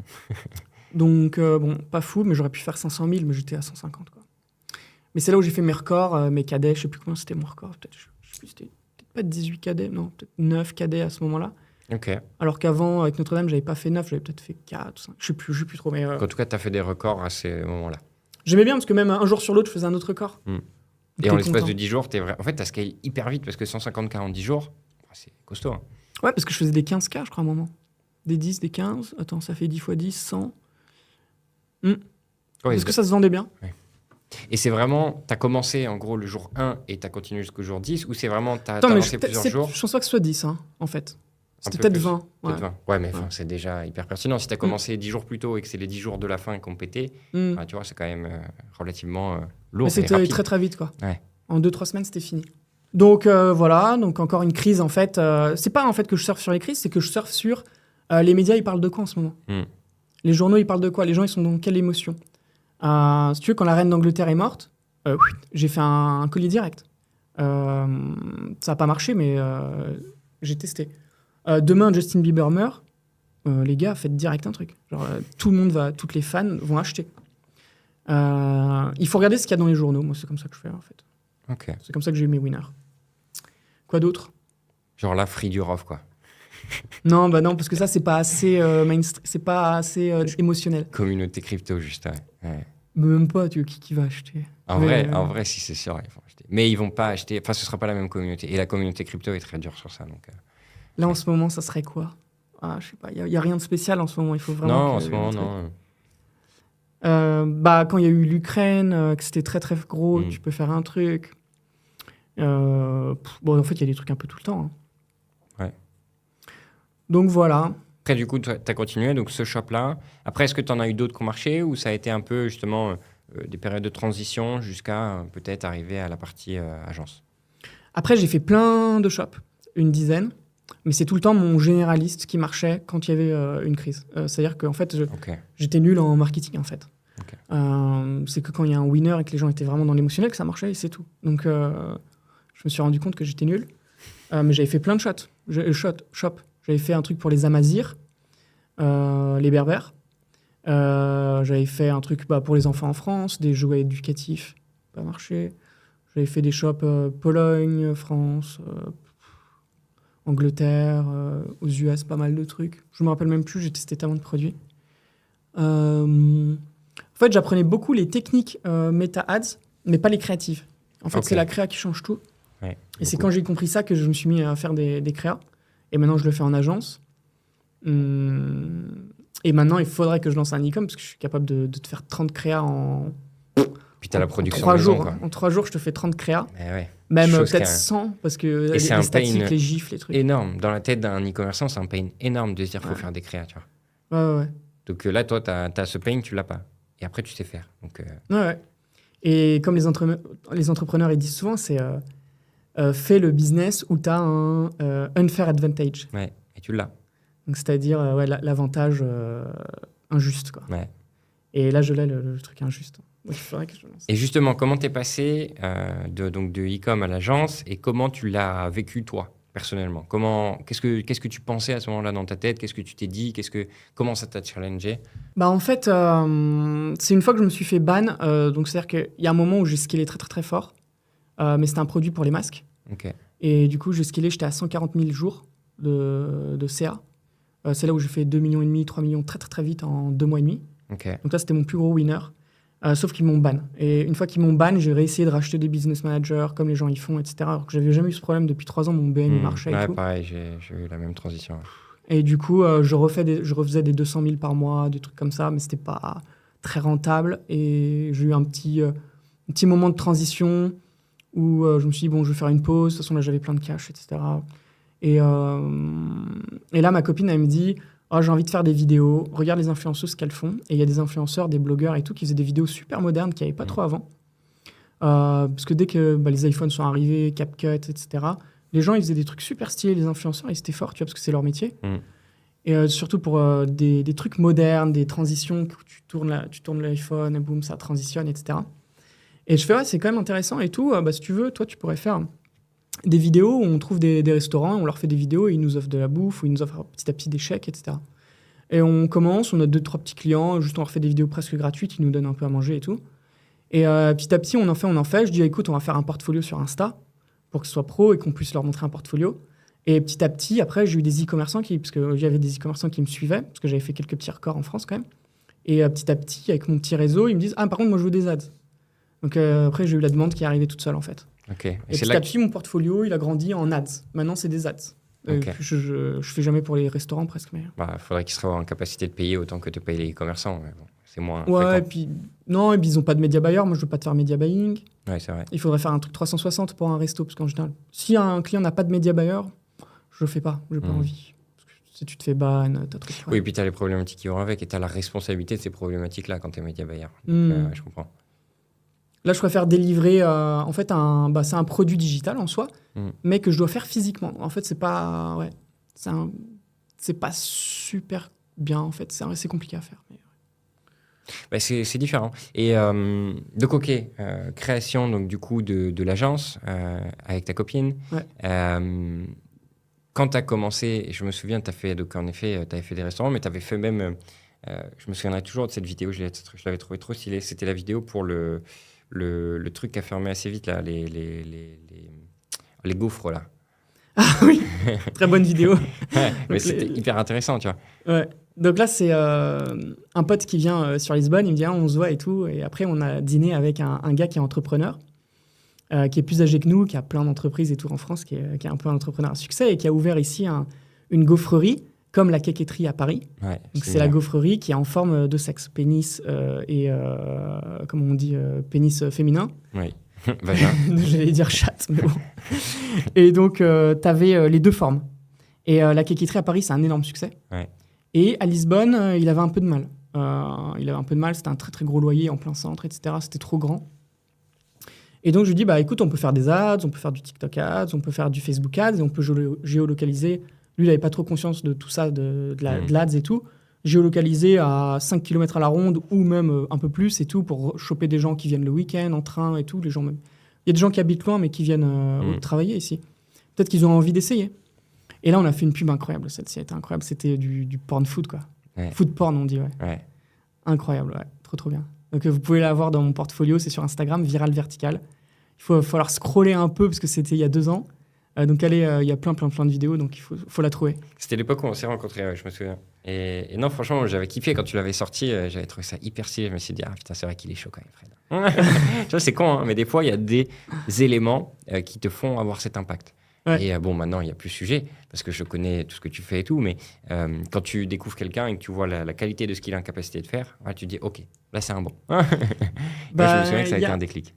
Donc, bon, pas fou, mais j'aurais pu faire 500 000, mais j'étais à 150, quoi. Mais c'est là où j'ai fait mes records, mes cadets. Je sais plus combien c'était mon record. Peut-être, je sais plus, c'était peut-être pas 18 cadets, non, peut-être 9 cadets à ce moment-là. Ok. Alors qu'avant, avec Notre-Dame, j'avais pas fait 9, j'avais peut-être fait 4, 5. Je sais plus trop. Mais, En tout cas, tu as fait des records à ces moments-là. j'aimais bien parce que même un jour sur l'autre, je faisais un autre record. Et en l'espace de 10 jours, en fait, tu as scalé hyper vite parce que 150K en 10 jours, c'est costaud. Hein. Ouais, parce que je faisais des 15K, je crois, à un moment. Des 10, des 15. Attends, ça fait 10 x 10, 100. Ouais, parce que ça se vendait bien. Ouais. Et c'est vraiment, tu as commencé en gros le jour 1 et tu as continué jusqu'au jour 10 ou c'est vraiment, tu as lancé plusieurs jours? Je pense pas que ce soit 10, hein, en fait. C'était peu peut-être plus. 20. Peut-être 20. Ouais, mais c'est déjà hyper pertinent. Si tu as commencé 10 jours plus tôt et que c'est les 10 jours de la fin qui ont pété, tu vois, c'est quand même relativement lourd. Mais c'était rapide. très très vite, quoi. Ouais. En 2-3 semaines, c'était fini. Donc voilà, donc encore une crise, en fait. C'est pas en fait que je surfe sur les crises, c'est que je surfe sur les médias, ils parlent de quoi en ce moment? Les journaux, ils parlent de quoi? Les gens, ils sont dans quelle émotion? Si tu veux, quand la reine d'Angleterre est morte, j'ai fait un collier direct. Ça n'a pas marché, mais j'ai testé. Demain, Justin Bieber meurt. Les gars, faites direct un truc. Genre, tout le monde toutes les fans vont acheter. Il faut regarder ce qu'il y a dans les journaux. Moi, c'est comme ça que je fais, en fait. Ok. C'est comme ça que j'ai eu mes winners. Quoi d'autre? Genre la free du rough, quoi. Non, parce que ça, c'est pas assez mainstream, c'est pas assez émotionnel. Communauté crypto, juste, ouais. Mais même pas, tu vois, qui va acheter? En vrai, si c'est sûr, ils vont acheter. Mais ils vont pas acheter. Enfin, ce sera pas la même communauté. Et la communauté crypto est très dure sur ça, donc. Là, en ce moment, ça serait quoi? Je sais pas. Il y a rien de spécial en ce moment. Il faut vraiment. Non, en ce moment, non. Quand il y a eu l'Ukraine, que c'était très très gros, tu peux faire un truc. En fait, il y a des trucs un peu tout le temps. Hein. Ouais. Donc voilà. Après, du coup, tu as continué, donc ce shop-là. Après, est-ce que tu en as eu d'autres qui ont marché ou ça a été un peu justement des périodes de transition jusqu'à peut-être arriver à la partie agence? Après, j'ai fait plein de shops, une dizaine. Mais c'est tout le temps mon généraliste qui marchait quand il y avait une crise. C'est-à-dire qu'en fait, j'étais nul en marketing, en fait. Okay. C'est que quand il y a un winner et que les gens étaient vraiment dans l'émotionnel, que ça marchait et c'est tout. Donc, je me suis rendu compte que j'étais nul. Mais j'avais fait plein de shops. J'avais fait un truc pour les Amazirs, les Berbères. J'avais fait un truc pour les enfants en France, des jouets éducatifs, pas marché. J'avais fait des shops Pologne, France... Angleterre, aux US, pas mal de trucs. Je me rappelle même plus, j'ai testé tellement de produits. En fait, j'apprenais beaucoup les techniques Meta-Ads, mais pas les créatives. En fait, c'est la créa qui change tout. Ouais, et c'est quand j'ai compris ça que je me suis mis à faire des créas. Et maintenant, je le fais en agence. Et maintenant, il faudrait que je lance un e-com parce que je suis capable de te faire 30 créas en... Puis tu as la production en 3 maison, jours. quoi. En 3 jours, je te fais 30 créas. Ouais. Même peut-être 100, parce que les statistiques, les gifs, les trucs. Énorme. Dans la tête d'un e-commerçant, c'est un pain énorme de se dire qu'il faut faire des créas, tu vois. Ouais. Donc là, toi, tu as ce pain, tu l'as pas. Et après, tu sais faire. Donc, Ouais. Et comme les entrepreneurs, ils disent souvent, c'est fais le business où tu as un unfair advantage. Ouais, et tu l'as. Donc, c'est-à-dire l'avantage injuste, quoi. Ouais. Et là, je l'ai, le truc injuste. Donc, il faudrait que je lance. Et justement, comment t'es passé de e-com à l'agence et comment tu l'as vécu toi, personnellement? Qu'est-ce que tu pensais à ce moment-là dans ta tête? Qu'est-ce que tu t'es dit? Comment ça t'a challengé? Bah, en fait, c'est une fois que je me suis fait ban. Donc, c'est-à-dire qu'il y a un moment où j'ai scalé très, très, très fort. Mais c'était un produit pour les masques. Ok. Et du coup, j'ai scalé, j'étais à 140 000 jours de CA. C'est là où j'ai fait 2,5 millions, 3 millions très, très, très vite en 2 mois et demi. Ok. Donc là, c'était mon plus gros winner. Sauf qu'ils m'ont ban. Et une fois qu'ils m'ont ban, j'ai réessayé de racheter des business managers comme les gens y font, etc. Alors que j'avais jamais eu ce problème depuis 3 ans, mon BM marchait et Ouais, tout. pareil, j'ai eu la même transition. Et du coup, je refaisais des 200 000 par mois, des trucs comme ça, mais c'était pas très rentable. Et j'ai eu un petit moment de transition où je me suis dit, bon, je vais faire une pause. De toute façon, là, j'avais plein de cash, etc. Et là, ma copine, elle me dit, oh, j'ai envie de faire des vidéos. Regarde les influenceuses, ce qu'elles font. Et il y a des influenceurs, des blogueurs et tout, qui faisaient des vidéos super modernes qu'il n'y avait pas trop avant. Parce que dès que les iPhones sont arrivés, CapCut, etc., les gens, ils faisaient des trucs super stylés, les influenceurs, ils étaient forts, tu vois, parce que c'est leur métier. Et surtout pour des trucs modernes, des transitions, où tu tournes l'iPhone, et boum, ça transitionne, etc. Et je fais, ouais, c'est quand même intéressant et tout. Si tu veux, toi, tu pourrais faire des vidéos où on trouve des restaurants, on leur fait des vidéos et ils nous offrent de la bouffe, ou ils nous offrent petit à petit des chèques, etc. Et on commence, on a 2-3 petits clients, juste on leur fait des vidéos presque gratuites, ils nous donnent un peu à manger et tout. Et petit à petit, on en fait. Je dis, écoute, on va faire un portfolio sur Insta pour que ce soit pro et qu'on puisse leur montrer un portfolio. Et petit à petit, après, j'ai eu des e-commerçants parce que j'avais des e-commerçants qui me suivaient, parce que j'avais fait quelques petits records en France quand même. Et petit à petit, avec mon petit réseau, ils me disent, ah, par contre, moi, je veux des ads. Donc après, j'ai eu la demande qui est arrivée toute seule, en fait. Okay. Et petit à petit, mon portfolio, il a grandi en ads. Maintenant, c'est des ads. Okay. Je fais jamais pour les restaurants, presque. Mais... faudrait qu'ils soient en capacité de payer autant que te payent les e-commerçants. Mais bon, c'est moins ouais, fréquent. et puis ils n'ont pas de média buyer. Moi, je veux pas te faire média buying. Ouais, c'est vrai. Il faudrait faire un truc 360 pour un resto, parce qu'en général, si un client n'a pas de média buyer, je le fais pas. J'ai pas envie. Parce que si tu te fais ban, t'as truc. Oui, et puis t'as les problématiques qui vont avec, et t'as la responsabilité de ces problématiques-là quand t'es média buyer. Je comprends. Là, je préfère délivrer en fait c'est un produit digital en soi, mais que je dois faire physiquement. En fait, c'est pas super bien en fait. C'est compliqué à faire. Mais... c'est différent. Et donc, ok, création donc du coup de l'agence avec ta copine. Ouais. Quand tu as commencé, je me souviens, tu avais fait des restaurants, mais tu avais fait même. Je me souviendrai toujours de cette vidéo. Je l'avais trouvé trop stylée. C'était la vidéo pour le truc qui a fermé assez vite, là, les gaufres, là. Ah oui, très bonne vidéo. Ouais, mais c'était hyper intéressant, tu vois. Ouais. Donc là, c'est un pote qui vient sur Lisbonne, il me dit, on se voit et tout. Et après, on a dîné avec un gars qui est entrepreneur, qui est plus âgé que nous, qui a plein d'entreprises et tout en France, qui est un peu un entrepreneur à succès et qui a ouvert ici une gaufrerie, comme la Quéqueterie à Paris. Ouais, donc c'est la gaufrerie qui est en forme de sexe, pénis et, comment on dit, pénis féminin. Oui, vagin. J'allais dire chatte, mais bon. Et donc, tu avais les deux formes. Et la Quéqueterie à Paris, c'est un énorme succès. Ouais. Et à Lisbonne, il avait un peu de mal. C'était un très très gros loyer en plein centre, etc. C'était trop grand. Et donc, je lui dis, écoute, on peut faire des ads, on peut faire du TikTok ads, on peut faire du Facebook ads, et on peut géolocaliser. Lui, il n'avait pas trop conscience de tout ça, de l'ads et tout. Géolocaliser à 5 km à la ronde ou même un peu plus et tout pour choper des gens qui viennent le week-end en train et tout. Les gens même. Il y a des gens qui habitent loin mais qui viennent travailler ici. Peut-être qu'ils ont envie d'essayer. Et là, on a fait une pub incroyable. Celle-ci a été incroyable. C'était du porn food, quoi. Ouais. Food porn, on dit, ouais. Incroyable, ouais. Trop, trop bien. Donc, vous pouvez la voir dans mon portfolio. C'est sur Instagram, Viral Vertical. Il va falloir scroller un peu parce que c'était il y a 2 ans. Donc, il y a plein de vidéos, donc il faut la trouver. C'était l'époque où on s'est rencontrés, je me souviens. Et non, franchement, j'avais kiffé quand tu l'avais sorti. J'avais trouvé ça hyper stylé. Je me suis dit, putain, c'est vrai qu'il est chaud quand même, Fred. Tu vois, c'est con, hein, mais des fois, il y a des éléments qui te font avoir cet impact. Ouais. Et maintenant, il n'y a plus sujet, parce que je connais tout ce que tu fais et tout, mais quand tu découvres quelqu'un et que tu vois la qualité de ce qu'il a en capacité de faire, tu te dis, OK, là, c'est un bon. Je me souviens que ça a été un déclic.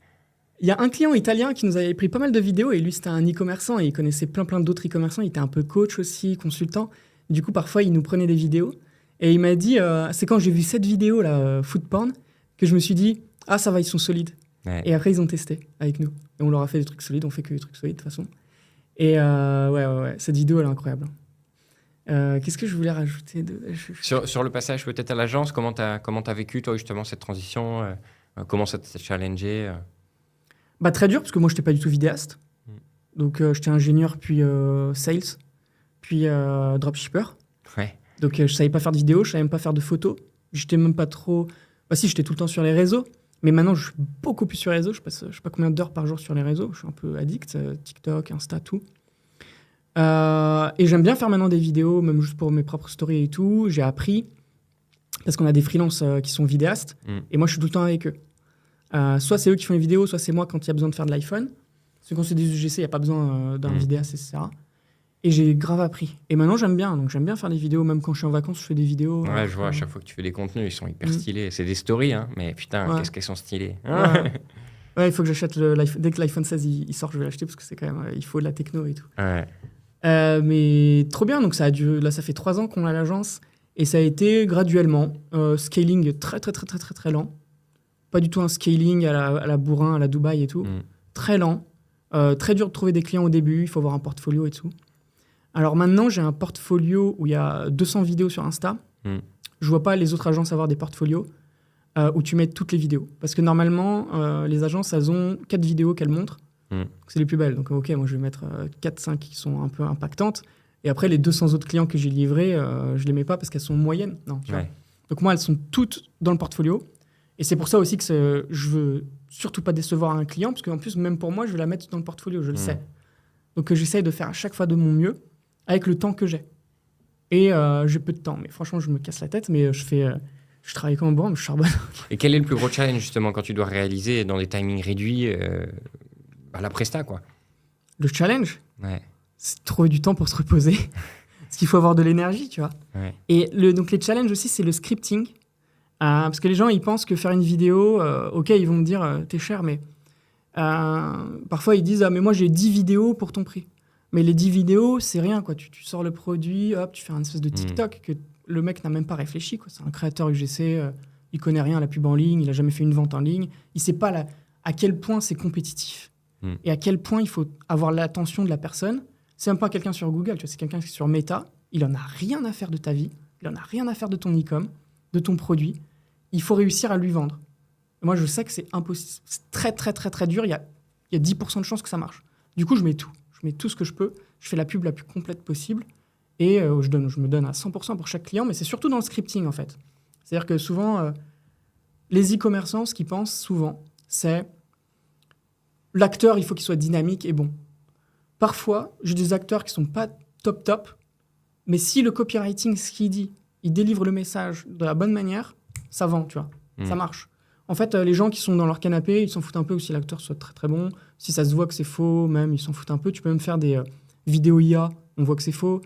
Il y a un client italien qui nous avait pris pas mal de vidéos, et lui, c'était un e-commerçant, et il connaissait plein d'autres e-commerçants. Il était un peu coach aussi, consultant. Du coup, parfois, il nous prenait des vidéos. Et il m'a dit, c'est quand j'ai vu cette vidéo, là, food porn, que je me suis dit, ça va, ils sont solides. Ouais. Et après, ils ont testé avec nous. Et on leur a fait des trucs solides, on fait que des trucs solides, de toute façon. Et ouais, cette vidéo, elle est incroyable. Qu'est-ce que je voulais rajouter Sur le passage peut-être à l'agence, comment t'as vécu, toi, justement, cette transition comment ça t'a challengé Très dur, parce que moi, je n'étais pas du tout vidéaste. Donc, j'étais ingénieur, puis sales, puis dropshipper. Ouais. Donc, je ne savais pas faire de vidéo, je ne savais même pas faire de photos. J'étais même pas trop... si, j'étais tout le temps sur les réseaux. Mais maintenant, je suis beaucoup plus sur les réseaux. Je passe, je sais pas combien d'heures par jour sur les réseaux. Je suis un peu addict, TikTok, Insta, tout. Et j'aime bien faire maintenant des vidéos, même juste pour mes propres stories et tout. J'ai appris, parce qu'on a des freelances qui sont vidéastes, et moi, je suis tout le temps avec eux. Soit c'est eux qui font les vidéos, soit c'est moi quand il y a besoin de faire de l'iPhone. Parce que quand c'est des UGC, il n'y a pas besoin d'un vidéaste, etc. Et j'ai grave appris. Et maintenant, j'aime bien. Donc, j'aime bien faire des vidéos. Même quand je suis en vacances, je fais des vidéos. Ouais, je vois, à chaque fois que tu fais des contenus, ils sont hyper stylés. C'est des stories, hein, mais putain, qu'est-ce qu'elles sont stylées. Ouais, il faut que j'achète dès que l'iPhone 16 il sort, je vais l'acheter parce que c'est quand même, il faut de la techno et tout. Ouais. Mais trop bien. Donc, là, ça fait 3 ans qu'on a l'agence. Et ça a été graduellement. Scaling très, très, très, très, très, très lent. Pas du tout un scaling à la bourrin, à la Dubaï et tout. Très lent. Très dur de trouver des clients au début. Il faut avoir un portfolio et tout. Alors maintenant, j'ai un portfolio où il y a 200 vidéos sur Insta. Je vois pas les autres agences avoir des portfolios où tu mets toutes les vidéos. Parce que normalement, les agences, elles ont 4 vidéos qu'elles montrent. C'est les plus belles. Donc, OK, moi, je vais mettre 4-5 qui sont un peu impactantes. Et après, les 200 autres clients que j'ai livrés, je les mets pas parce qu'elles sont moyennes. Non, tu vois. Donc, moi, elles sont toutes dans le portfolio. Et c'est pour ça aussi que je veux surtout pas décevoir un client. Parce qu'en plus, même pour moi, je vais la mettre dans le portfolio. Je le sais. Donc, j'essaye de faire à chaque fois de mon mieux avec le temps que j'ai. Et j'ai peu de temps. Mais franchement, je me casse la tête. Mais je travaille comme un bourrin, mais je charbonne. Et quel est le plus gros challenge, justement, quand tu dois réaliser dans des timings réduits la presta, quoi? Le challenge, c'est de trouver du temps pour se reposer. Parce qu'il faut avoir de l'énergie, tu vois. Et donc les challenges aussi, c'est le scripting. Parce que les gens, ils pensent que faire une vidéo, OK, ils vont me dire, t'es cher, mais parfois, ils disent, mais moi, j'ai 10 vidéos pour ton prix. Mais les 10 vidéos, c'est rien, quoi. Tu sors le produit, hop, tu fais une espèce de TikTok que le mec n'a même pas réfléchi, quoi. C'est un créateur UGC, il connaît rien à la pub en ligne, il a jamais fait une vente en ligne. Il sait pas à quel point c'est compétitif et à quel point il faut avoir l'attention de la personne. C'est même pas quelqu'un sur Google, tu vois, c'est quelqu'un qui est sur Meta. Il en a rien à faire de ta vie, il en a rien à faire de ton e-com, de ton produit. Il faut réussir à lui vendre. Moi, je sais que c'est impossible. C'est très, très, très, très dur. Il y a 10% de chances que ça marche. Du coup, je mets tout. Je mets tout ce que je peux. Je fais la pub la plus complète possible. Et je me donne à 100% pour chaque client. Mais c'est surtout dans le scripting, en fait. C'est-à-dire que souvent, les e-commerçants, ce qu'ils pensent souvent, c'est l'acteur, il faut qu'il soit dynamique et bon. Parfois, j'ai des acteurs qui ne sont pas top. Mais si le copywriting, ce qu'il dit, il délivre le message de la bonne manière, ça vend, tu vois. Ça marche. En fait, les gens qui sont dans leur canapé, ils s'en foutent un peu si l'acteur soit très très bon. Si ça se voit que c'est faux, même, ils s'en foutent un peu. Tu peux même faire des vidéos IA, on voit que c'est faux.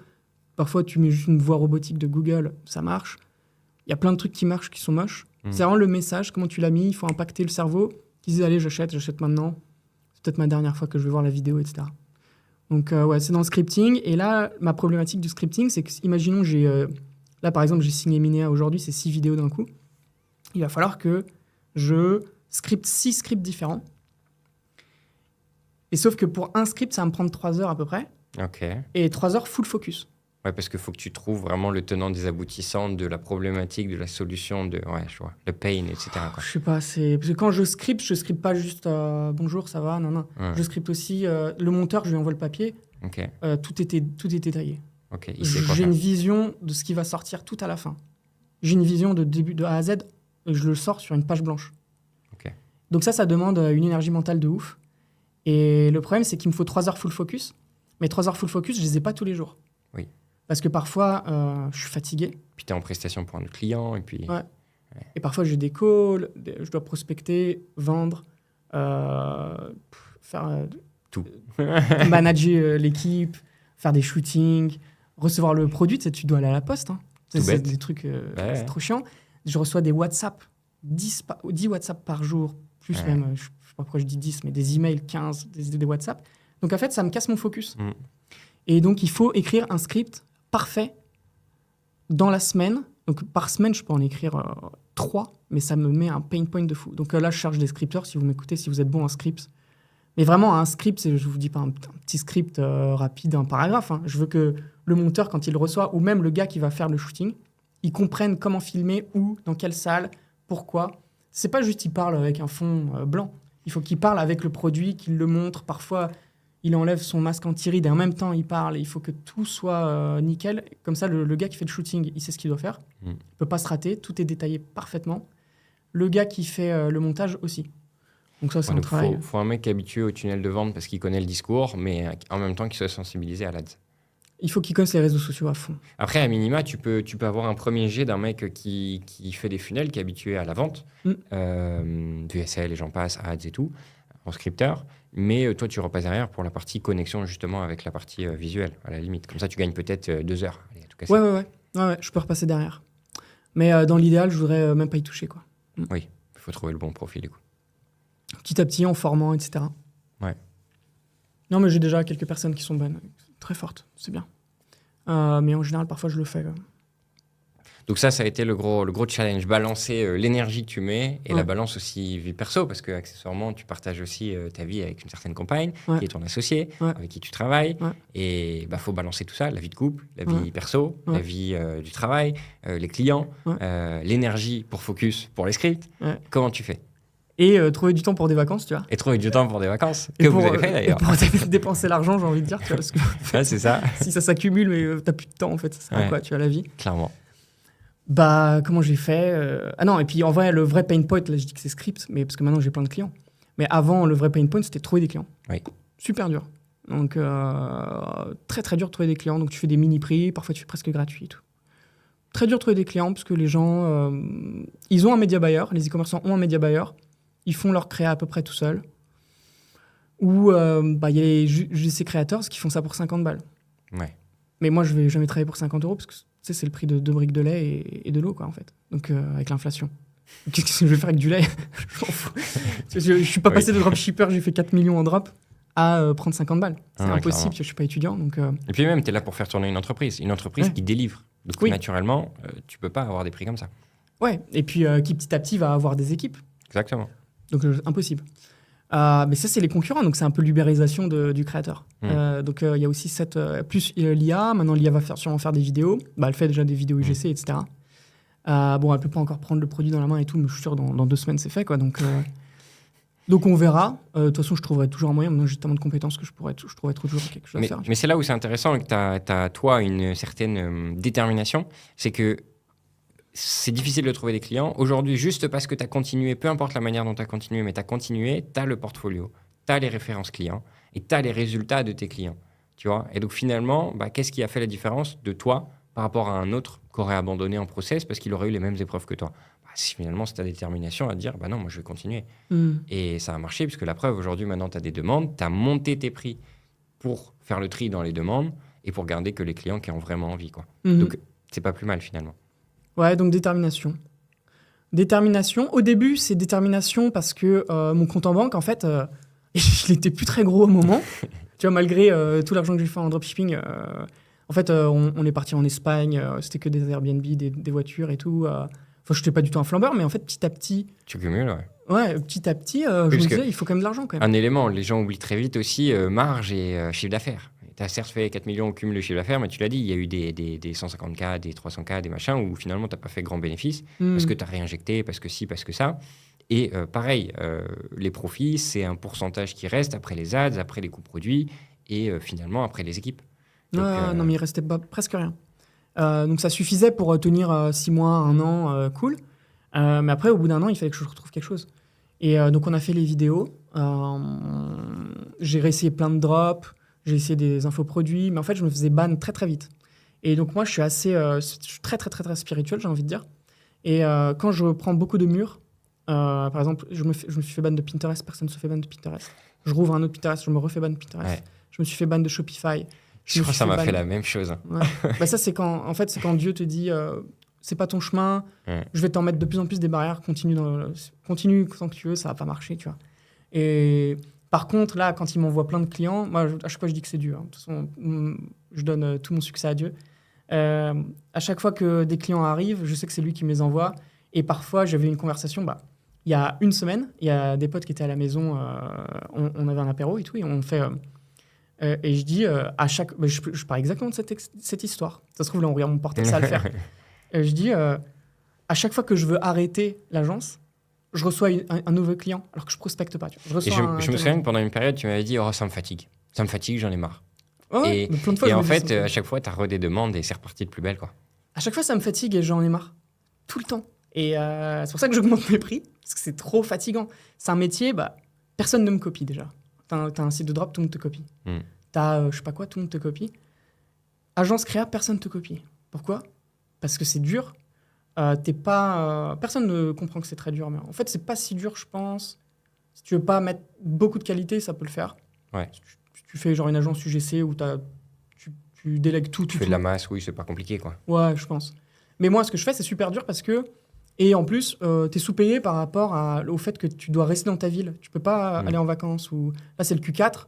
Parfois, tu mets juste une voix robotique de Google, ça marche. Il y a plein de trucs qui marchent, qui sont moches. C'est vraiment le message, comment tu l'as mis, il faut impacter le cerveau. Qui disent, allez, j'achète maintenant. C'est peut-être ma dernière fois que je vais voir la vidéo, etc. Donc, c'est dans le scripting. Et là, ma problématique du scripting, c'est que, imaginons, là, par exemple, j'ai signé Minea aujourd'hui, c'est 6 vidéos d'un coup. Il va falloir que je scripte 6 scripts différents. Et sauf que pour un script, ça va me prendre 3 heures à peu près. OK. Et 3 heures full focus. Ouais, parce qu'il faut que tu trouves vraiment le tenant des aboutissants de la problématique, de la solution, je vois, le pain, etc. Quoi. Je sais pas, parce que quand je scripte pas juste bonjour, ça va, non. Je scripte aussi le monteur, je lui envoie le papier. OK. Tout est détaillé. OK. J'ai une vision de ce qui va sortir tout à la fin. J'ai une vision de début de A à Z. Et je le sors sur une page blanche. Okay. Donc ça demande une énergie mentale de ouf. Et le problème, c'est qu'il me faut 3 heures full focus. Mais 3 heures full focus, je les ai pas tous les jours. Oui. Parce que parfois, je suis fatigué. Puis tu es en prestation pour un autre client. Et puis... Ouais. Et parfois, j'ai des calls, je dois prospecter, vendre, faire... tout. Manager l'équipe, faire des shootings, recevoir le produit. Tu dois aller à la poste. Hein. C'est des trucs... c'est trop chiant. Je reçois des WhatsApp, 10 WhatsApp par jour, plus même, je ne sais pas pourquoi je dis 10, mais des emails, 15, des WhatsApp. Donc en fait, ça me casse mon focus. Et donc, il faut écrire un script parfait dans la semaine. Donc par semaine, je peux en écrire 3, mais ça me met un pain point de fou. Donc là, je cherche des scripteurs, si vous m'écoutez, si vous êtes bon en script. Mais vraiment, un script, je ne vous dis pas un petit script rapide, un paragraphe. Hein. Je veux que le monteur, quand il le reçoit, ou même le gars qui va faire le shooting, ils comprennent comment filmer, où, dans quelle salle, pourquoi. C'est pas juste qu'il parle avec un fond blanc. Il faut qu'il parle avec le produit, qu'il le montre. Parfois, il enlève son masque anti-rides et en même temps, il parle. Il faut que tout soit nickel. Comme ça, le gars qui fait le shooting, il sait ce qu'il doit faire. Il peut pas se rater. Tout est détaillé parfaitement. Le gars qui fait le montage aussi. Donc ça, c'est un travail. Faut un mec habitué au tunnel de vente parce qu'il connaît le discours, mais en même temps qu'il soit sensibilisé à l'ADS. Il faut qu'il connaisse les réseaux sociaux à fond. Après, à minima, tu peux avoir un premier jet d'un mec qui fait des funnels, qui est habitué à la vente, VSL et j'en passe, ads et tout, en scripteur. Mais toi, tu repasses derrière pour la partie connexion, justement, avec la partie visuelle, à la limite. Comme ça, tu gagnes peut-être 2 heures. Allez, à tout casser. Ouais, je peux repasser derrière. Mais dans l'idéal, je voudrais même pas y toucher, quoi. Oui, il faut trouver le bon profil, du coup. Petit à petit, en formant, etc. Ouais. Non, mais j'ai déjà quelques personnes qui sont bonnes, très fortes, c'est bien. Mais en général, parfois, je le fais. Donc ça a été le gros challenge, balancer l'énergie que tu mets et la balance aussi vie perso, parce que accessoirement, tu partages aussi ta vie avec une certaine compagne, qui est ton associé, avec qui tu travailles. Et faut balancer tout ça, la vie de couple, la vie perso, la vie du travail, les clients, l'énergie pour focus, pour les scripts. Comment tu fais ? Et trouver du temps pour des vacances, tu vois. Et trouver du temps pour des vacances, que vous avez fait d'ailleurs. Et pour dépenser l'argent, j'ai envie de dire, tu vois, parce que c'est ça. Si ça s'accumule, mais t'as plus de temps, en fait, ça sert à quoi, tu vois, la vie. Clairement. Comment j'ai fait Ah non, et puis en vrai, le vrai pain point, là, je dis que c'est script, mais parce que maintenant, j'ai plein de clients. Mais avant, le vrai pain point, c'était trouver des clients. Oui. Super dur. Donc, très, très dur de trouver des clients. Donc, tu fais des mini-prix, parfois, tu fais presque gratuit et tout. Très dur de trouver des clients, parce que les gens, ils ont un média buyer, les e-commerçants ont un média buyer. Ils font leur créa à peu près tout seuls. Ou y a les JC Creators qui font ça pour 50 balles. Ouais. Mais moi, je vais jamais travailler pour 50 €, parce que c'est le prix de 2 briques de lait et de l'eau, quoi, en fait. Donc, avec l'inflation. Qu'est-ce que je vais faire avec du lait? Je m'en fous. Je suis pas passé de dropshipper, j'ai fait 4 millions en drop, à prendre 50 balles. C'est impossible, je suis pas étudiant. Donc, Et puis même, tu es là pour faire tourner une entreprise qui délivre. Donc naturellement, tu peux pas avoir des prix comme ça. Ouais, et puis qui petit à petit va avoir des équipes. Exactement. Donc, impossible. Mais ça, c'est les concurrents, donc c'est un peu l'ubérisation du créateur. Donc, il y a aussi plus l'IA. Maintenant, l'IA va sûrement faire des vidéos. Elle fait déjà des vidéos UGC, etc. Elle ne peut pas encore prendre le produit dans la main et tout, mais je suis sûr dans 2 semaines, c'est fait, quoi. Donc, on verra. De toute façon, je trouverai toujours un moyen. Maintenant, j'ai tellement de compétences que je trouverai toujours quelque chose à faire. Mais c'est là où c'est intéressant et que tu as, toi, une certaine détermination. C'est que c'est difficile de trouver des clients. Aujourd'hui, juste parce que tu as continué, peu importe la manière dont tu as continué, mais tu as continué, tu as le portfolio, tu as les références clients et tu as les résultats de tes clients. Tu vois ? Et donc finalement, qu'est-ce qui a fait la différence de toi par rapport à un autre qui aurait abandonné en process parce qu'il aurait eu les mêmes épreuves que toi ? Finalement, c'est ta détermination à dire non, moi je vais continuer. Et ça a marché puisque la preuve, aujourd'hui, maintenant, tu as des demandes, tu as monté tes prix pour faire le tri dans les demandes et pour garder que les clients qui ont vraiment envie, quoi. Donc, c'est pas plus mal finalement. Ouais, donc détermination. Détermination. Au début, c'est détermination parce que mon compte en banque, en fait, il était plus très gros au moment. Tu vois, malgré tout l'argent que j'ai fait en dropshipping, en fait, on est parti en Espagne, c'était que des Airbnb, des voitures et tout. Je n'étais pas du tout un flambeur, mais en fait, petit à petit... Tu cumules, ouais. Ouais, petit à petit, je me disais, il faut quand même de l'argent, quand même. Un élément, les gens oublient très vite aussi, marge et chiffre d'affaires. Tu as certes fait 4 millions au cumul de chiffre d'affaires, mais tu l'as dit, il y a eu des 150K, des 300K, des machins, où finalement, tu n'as pas fait grand bénéfice, parce que tu as réinjecté, parce que ci, parce que ça. Et pareil, les profits, c'est un pourcentage qui reste après les ads, après les coûts produits, et finalement, après les équipes. Donc, non, mais il restait presque rien. Donc ça suffisait pour tenir 6 mois, 1 an, cool. Mais après, au bout d'1 an, il fallait que je retrouve quelque chose. Et donc on a fait les vidéos. J'ai réessayé plein de drops. J'ai essayé des infoproduits. Mais en fait, je me faisais ban très très vite. Et donc moi, je suis je suis très très très très spirituel, j'ai envie de dire. Et quand je prends beaucoup de murs, par exemple, je me suis fait ban de Pinterest. Personne ne se fait ban de Pinterest. Je rouvre un autre Pinterest, je me refais ban de Pinterest. Ouais. Je me suis fait ban de Shopify. Je crois que ça m'a fait la même chose. Ouais. Ça, c'est quand Dieu te dit c'est pas ton chemin, je vais t'en mettre de plus en plus des barrières, continue tant que tu veux, ça va pas marcher, tu vois. Et par contre, là, quand il m'envoie plein de clients, moi, à chaque fois, je dis que c'est Dieu. Hein. De toute façon, je donne tout mon succès à Dieu. À chaque fois que des clients arrivent, je sais que c'est lui qui me les envoie. Et parfois, j'avais une conversation, il y a 1 semaine, il y a des potes qui étaient à la maison, on avait un apéro et tout, et on fait... Et je dis à chaque... je parle exactement de cette histoire. Ça se trouve, là, on regarde mon portable, ça va le faire. Et je dis, à chaque fois que je veux arrêter l'agence, je reçois un nouveau client, alors que je prospecte pas. Tu vois. Je me souviens que pendant une période, tu m'avais dit, oh, ça me fatigue. Ça me fatigue, j'en ai marre. Ouais, plein de fois, et en fait, à chaque fois, tu as des demandes et c'est reparti de plus belle, quoi. À chaque fois, ça me fatigue et j'en ai marre. Tout le temps. Et c'est pour ça que j'augmente mes prix, parce que c'est trop fatigant. C'est un métier, personne ne me copie déjà. T'as un site de drop, tout le monde te copie. T'as, je sais pas quoi, tout le monde te copie. Agence créa, personne te copie. Pourquoi ? Parce que c'est dur. Personne ne comprend que c'est très dur. Mais en fait, c'est pas si dur, je pense. Si tu veux pas mettre beaucoup de qualité, ça peut le faire. Ouais. Si tu fais genre une agence UGC où tu délègues tout. Tu fais de la masse, oui, c'est pas compliqué, quoi. Ouais, je pense. Mais moi, ce que je fais, c'est super dur parce que... Et en plus, tu es sous-payé par rapport au fait que tu dois rester dans ta ville. Tu peux pas aller en vacances. Là, c'est le Q4.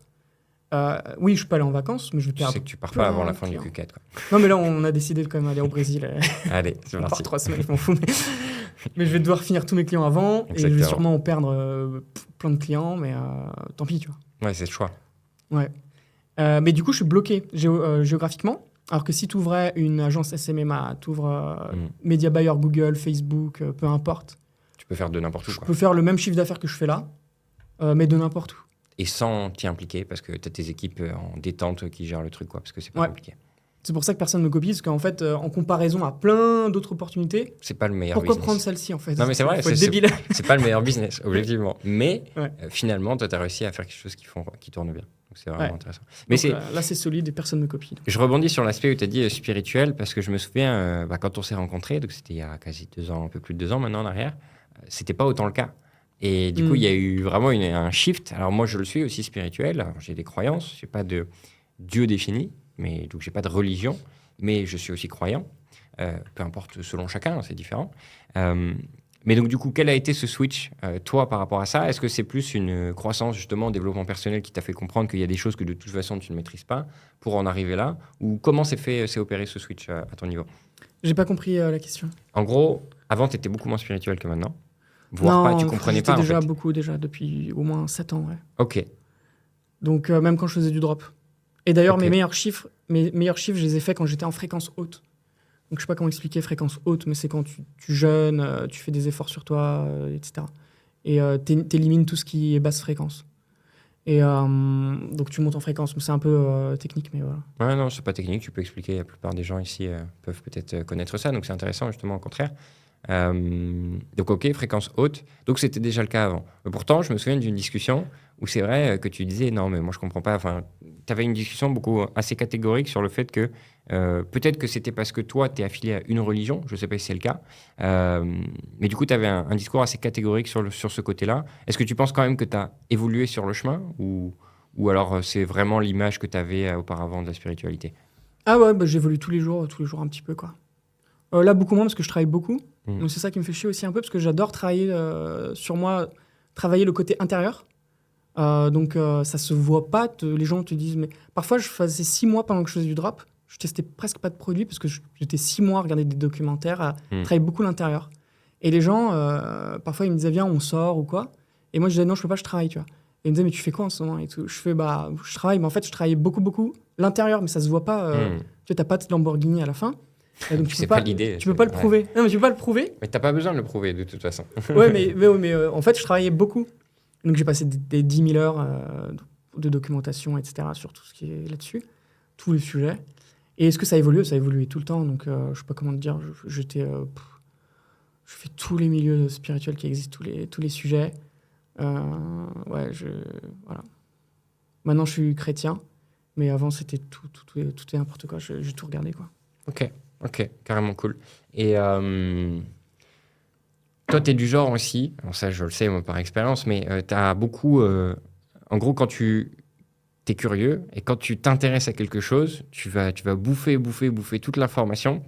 Oui, je peux aller en vacances, mais je vais perdre. Tu sais que tu pars pas avant la fin du Q4, quoi. Non, mais là, on a décidé de quand même aller au Brésil. Allez, c'est parti. On part 3 semaines, je m'en fous. Mais je vais devoir finir tous mes clients avant. Exactement. Et je vais sûrement en perdre plein de clients, mais tant pis, tu vois. Ouais, c'est le choix. Ouais. Mais du coup, je suis bloqué géographiquement. Alors que si tu ouvrais une agence SMMA, tu ouvres Media Buyer, Google, Facebook, peu importe. Tu peux faire de n'importe où, quoi. Je peux faire le même chiffre d'affaires que je fais là, mais de n'importe où. Et sans t'y impliquer, parce que tu as tes équipes en détente qui gèrent le truc, quoi, parce que c'est pas compliqué. C'est pour ça que personne ne me copie, parce qu'en fait, en comparaison à plein d'autres opportunités, c'est pas le meilleur pourquoi business. Prendre celle-ci, en fait? Non, mais c'est vrai, faut être débile. C'est pas le meilleur business, objectivement. Mais finalement, toi, tu as réussi à faire quelque chose qui tourne bien. Donc, c'est vraiment intéressant. Mais donc, là, c'est solide et personne ne me copie. Donc. Je rebondis sur l'aspect où tu as dit spirituel, parce que je me souviens, quand on s'est rencontrés, donc c'était il y a quasi 2 ans, un peu plus de 2 ans maintenant en arrière, c'était pas autant le cas. Et du coup, il y a eu vraiment un shift. Alors moi, je le suis aussi spirituel. Alors, j'ai des croyances. Je n'ai pas de Dieu défini, donc je n'ai pas de religion, mais je suis aussi croyant. Peu importe, selon chacun, c'est différent. Mais donc, du coup, quel a été ce switch, toi, par rapport à ça ? Est-ce que c'est plus une croissance, justement, en développement personnel qui t'a fait comprendre qu'il y a des choses que, de toute façon, tu ne maîtrises pas pour en arriver là ? Ou comment s'est opéré ce switch à ton niveau ? J'ai pas compris la question. En gros, avant, tu étais beaucoup moins spirituel que maintenant. Voire pas, tu comprenais pas, déjà beaucoup, depuis au moins 7 ans, ouais. Ok. Donc, même quand je faisais du drop. Et d'ailleurs, mes meilleurs chiffres, je les ai faits quand j'étais en fréquence haute. Donc, je sais pas comment expliquer fréquence haute, mais c'est quand tu jeûnes, tu fais des efforts sur toi, etc. Et t'élimines tout ce qui est basse fréquence. Et donc, tu montes en fréquence. Mais c'est un peu technique, mais voilà. Ouais, non, c'est pas technique. Tu peux expliquer. La plupart des gens ici peuvent peut-être connaître ça. Donc, c'est intéressant, justement, au contraire. Donc, ok, fréquence haute. Donc, c'était déjà le cas avant. Mais pourtant, je me souviens d'une discussion où c'est vrai que tu disais non, mais moi, je comprends pas. Enfin, tu avais une discussion assez catégorique sur le fait que peut-être que c'était parce que toi, tu es affilié à une religion. Je sais pas si c'est le cas. Mais du coup, tu avais un discours assez catégorique sur ce côté-là. Est-ce que tu penses quand même que tu as évolué sur le chemin ou alors c'est vraiment l'image que tu avais auparavant de la spiritualité ? Ah ouais, j'évolue tous les jours un petit peu, quoi. Là, beaucoup moins parce que je travaille beaucoup. Donc, c'est ça qui me fait chier aussi un peu parce que j'adore travailler sur moi, travailler le côté intérieur. Donc, ça se voit pas. Les gens te disent... Mais parfois, je faisais 6 mois pendant que je faisais du drop. Je testais presque pas de produits parce que j'étais 6 mois à regarder des documentaires, à travailler beaucoup l'intérieur. Et les gens, parfois, ils me disaient, viens, on sort ou quoi. Et moi, je disais, non, je peux pas, je travaille, tu vois. Et ils me disaient, mais tu fais quoi en ce moment et tout. Je fais, je travaille. Mais en fait, je travaillais beaucoup l'intérieur, mais ça se voit pas. Tu vois, t'as pas de Lamborghini à la fin. Donc tu peux pas l'idée. Tu peux pas le prouver. Non, mais tu peux pas le prouver. Mais t'as pas besoin de le prouver de toute façon. Ouais, mais en fait, je travaillais beaucoup. Donc j'ai passé des 10 000 heures de documentation, etc. sur tout ce qui est là-dessus, tous les sujets. Et est-ce que ça a évolué ? Ça a évolué tout le temps. Donc je sais pas comment te dire. Je fais tous les milieux spirituels qui existent, tous les sujets. Voilà. Maintenant, je suis chrétien, mais avant, c'était tout et n'importe quoi. J'ai tout regardé, quoi. Ok, carrément cool. Et toi, tu es du genre aussi, alors ça je le sais moi, par expérience, mais tu as beaucoup... en gros, quand tu es curieux et quand tu t'intéresses à quelque chose, tu vas bouffer toute l'information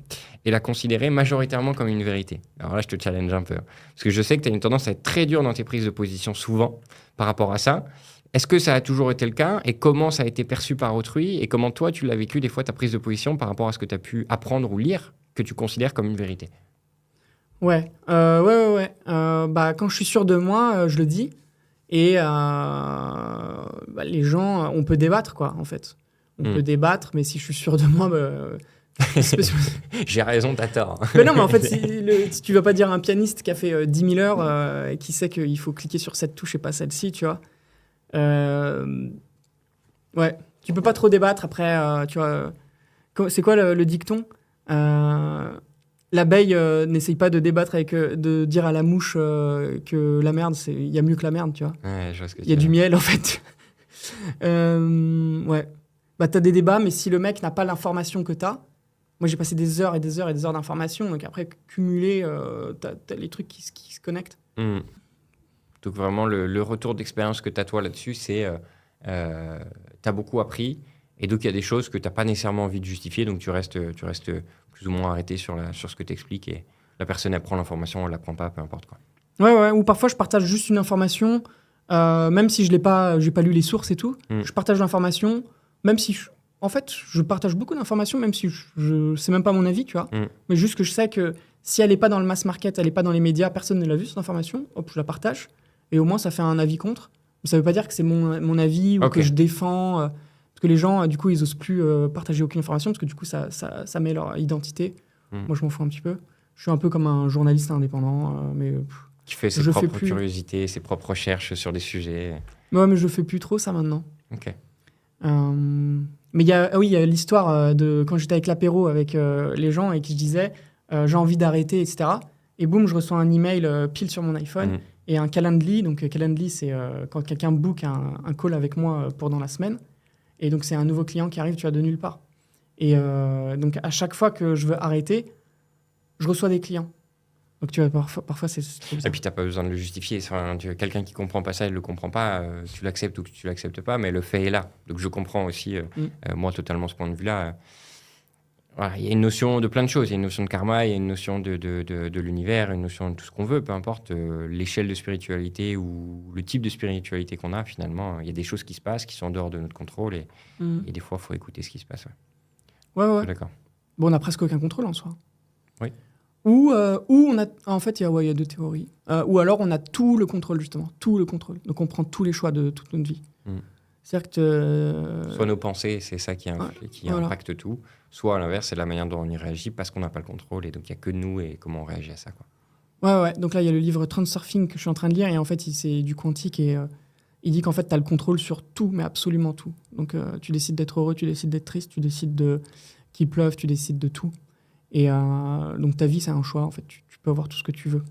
et la considérer majoritairement comme une vérité. Alors là, je te challenge un peu. Parce que je sais que tu as une tendance à être très dur dans tes prises de position souvent par rapport à ça. Est-ce que ça a toujours été le cas et comment ça a été perçu par autrui et comment toi, tu l'as vécu des fois ta prise de position par rapport à ce que tu as pu apprendre ou lire que tu considères comme une vérité ? Ouais. Quand je suis sûr de moi, je le dis. Et les gens, on peut débattre, quoi, en fait. On peut débattre, mais si je suis sûr de moi... J'ai raison, t'as tort. Mais non, mais en fait, si tu vas pas dire à un pianiste qui a fait 10 000 heures et qui sait qu'il faut cliquer sur cette touche et pas celle-ci, tu vois. Ouais, tu peux pas trop débattre après, tu vois. C'est quoi le dicton l'abeille n'essaye pas de débattre de dire à la mouche que la merde, il y a mieux que la merde, tu vois. Ouais, je vois ce que il y a du miel, en fait. Ouais. Bah, t'as des débats, mais si le mec n'a pas l'information que t'as, moi j'ai passé des heures et des heures et des heures d'informations, donc après, cumulé, t'as les trucs qui se connectent. Donc vraiment, le retour d'expérience que t'as toi là-dessus, c'est t'as beaucoup appris, et donc il y a des choses que t'as pas nécessairement envie de justifier, donc tu restes plus ou moins arrêté sur ce que t'expliques, et la personne elle prend l'information, elle la prend pas, peu importe quoi. Ouais, ou parfois je partage juste une information, même si j'ai pas lu les sources et tout, je partage l'information, même si en fait je partage beaucoup d'informations, même si c'est même pas mon avis, tu vois, mais juste que je sais que si elle est pas dans le mass market, elle est pas dans les médias, personne ne l'a vu cette information, hop, je la partage, et au moins ça fait un avis contre. Mais ça veut pas dire que c'est mon avis ou que je défends, parce que les gens, du coup, ils osent plus partager aucune information, parce que du coup, ça met leur identité. Moi, je m'en fous un petit peu. Je suis un peu comme un journaliste indépendant, mais... qui fait ses propres curiosités, ses propres recherches sur des sujets. Ouais, mais je fais plus trop ça maintenant. Ok. Mais il y a l'histoire de quand j'étais avec l'apéro avec les gens et que je disais j'ai envie d'arrêter, etc. Et boum, je reçois un email pile sur mon iPhone et un Calendly. Donc Calendly, c'est quand quelqu'un book un call avec moi pendant la semaine. Et donc c'est un nouveau client qui arrive, tu vois, de nulle part. Et donc à chaque fois que je veux arrêter, je reçois des clients. Donc tu vois, parfois c'est trop bizarre. Et puis t'as pas besoin de le justifier. Enfin, quelqu'un qui comprend pas ça, il le comprend pas. Tu l'acceptes ou tu l'acceptes pas, mais le fait est là. Donc je comprends aussi, moi totalement ce point de vue-là. Voilà, il y a une notion de plein de choses. Il y a une notion de karma, il y a une notion de l'univers, une notion de tout ce qu'on veut, peu importe l'échelle de spiritualité ou le type de spiritualité qu'on a. Finalement, il y a des choses qui se passent qui sont en dehors de notre contrôle et des fois, il faut écouter ce qui se passe. Ouais. D'accord. Bon, on n'a presque aucun contrôle en soi. Oui. Ou on a... En fait, il y a deux théories. Ou alors, on a tout le contrôle, justement. Tout le contrôle. Donc, on prend tous les choix de toute notre vie. C'est-à-dire que... Soit nos pensées, c'est ça qui impacte tout. Soit, à l'inverse, c'est la manière dont on y réagit parce qu'on n'a pas le contrôle. Et donc, il n'y a que nous et comment on réagit à ça. Quoi. Ouais. Donc là, il y a le livre Transurfing que je suis en train de lire. Et en fait, c'est du quantique. Et il dit qu'en fait, tu as le contrôle sur tout, mais absolument tout. Donc, tu décides d'être heureux, tu décides d'être triste, tu décides qu'il pleuve, tu décides de tout. Et donc, ta vie, c'est un choix. En fait, tu peux avoir tout ce que tu veux.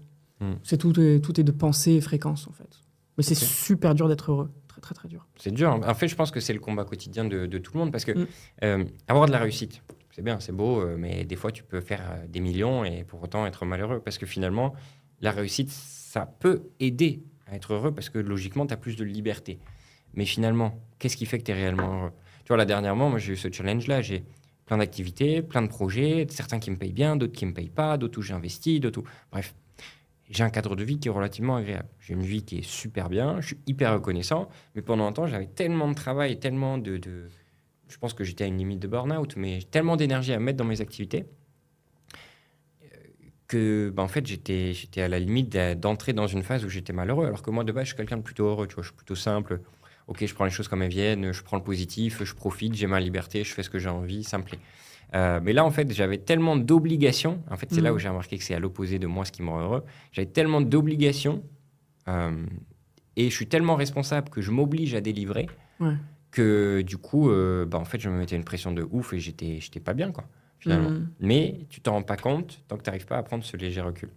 C'est tout est de pensée et fréquence, en fait. Mais c'est super dur d'être heureux. Très, très dur. C'est dur. En fait, je pense que c'est le combat quotidien de tout le monde parce que avoir de la réussite, c'est bien, c'est beau, mais des fois, tu peux faire des millions et pour autant être malheureux parce que finalement, la réussite, ça peut aider à être heureux parce que logiquement, tu as plus de liberté. Mais finalement, qu'est-ce qui fait que tu es réellement heureux? Tu vois, là, dernièrement, moi, j'ai eu ce challenge-là. J'ai plein d'activités, plein de projets, certains qui me payent bien, d'autres qui ne me payent pas, d'autres où j'investis, d'autres où... Bref. J'ai un cadre de vie qui est relativement agréable. J'ai une vie qui est super bien, je suis hyper reconnaissant, mais pendant un temps, j'avais tellement de travail, tellement de... Je pense que j'étais à une limite de burn-out, mais tellement d'énergie à mettre dans mes activités que, en fait, j'étais à la limite d'entrer dans une phase où j'étais malheureux, alors que moi, de base, je suis quelqu'un de plutôt heureux, tu vois, je suis plutôt simple. Ok, je prends les choses comme elles viennent, je prends le positif, je profite, j'ai ma liberté, je fais ce que j'ai envie, ça me plaît. Mais là, en fait, j'avais tellement d'obligations. En fait, c'est là où j'ai remarqué que c'est à l'opposé de moi ce qui me rend heureux. J'avais tellement d'obligations et je suis tellement responsable que je m'oblige à délivrer que du coup, en fait, je me mettais une pression de ouf et j'étais pas bien, quoi, finalement. Mais tu t'en rends pas compte tant que tu n'arrives pas à prendre ce léger recul.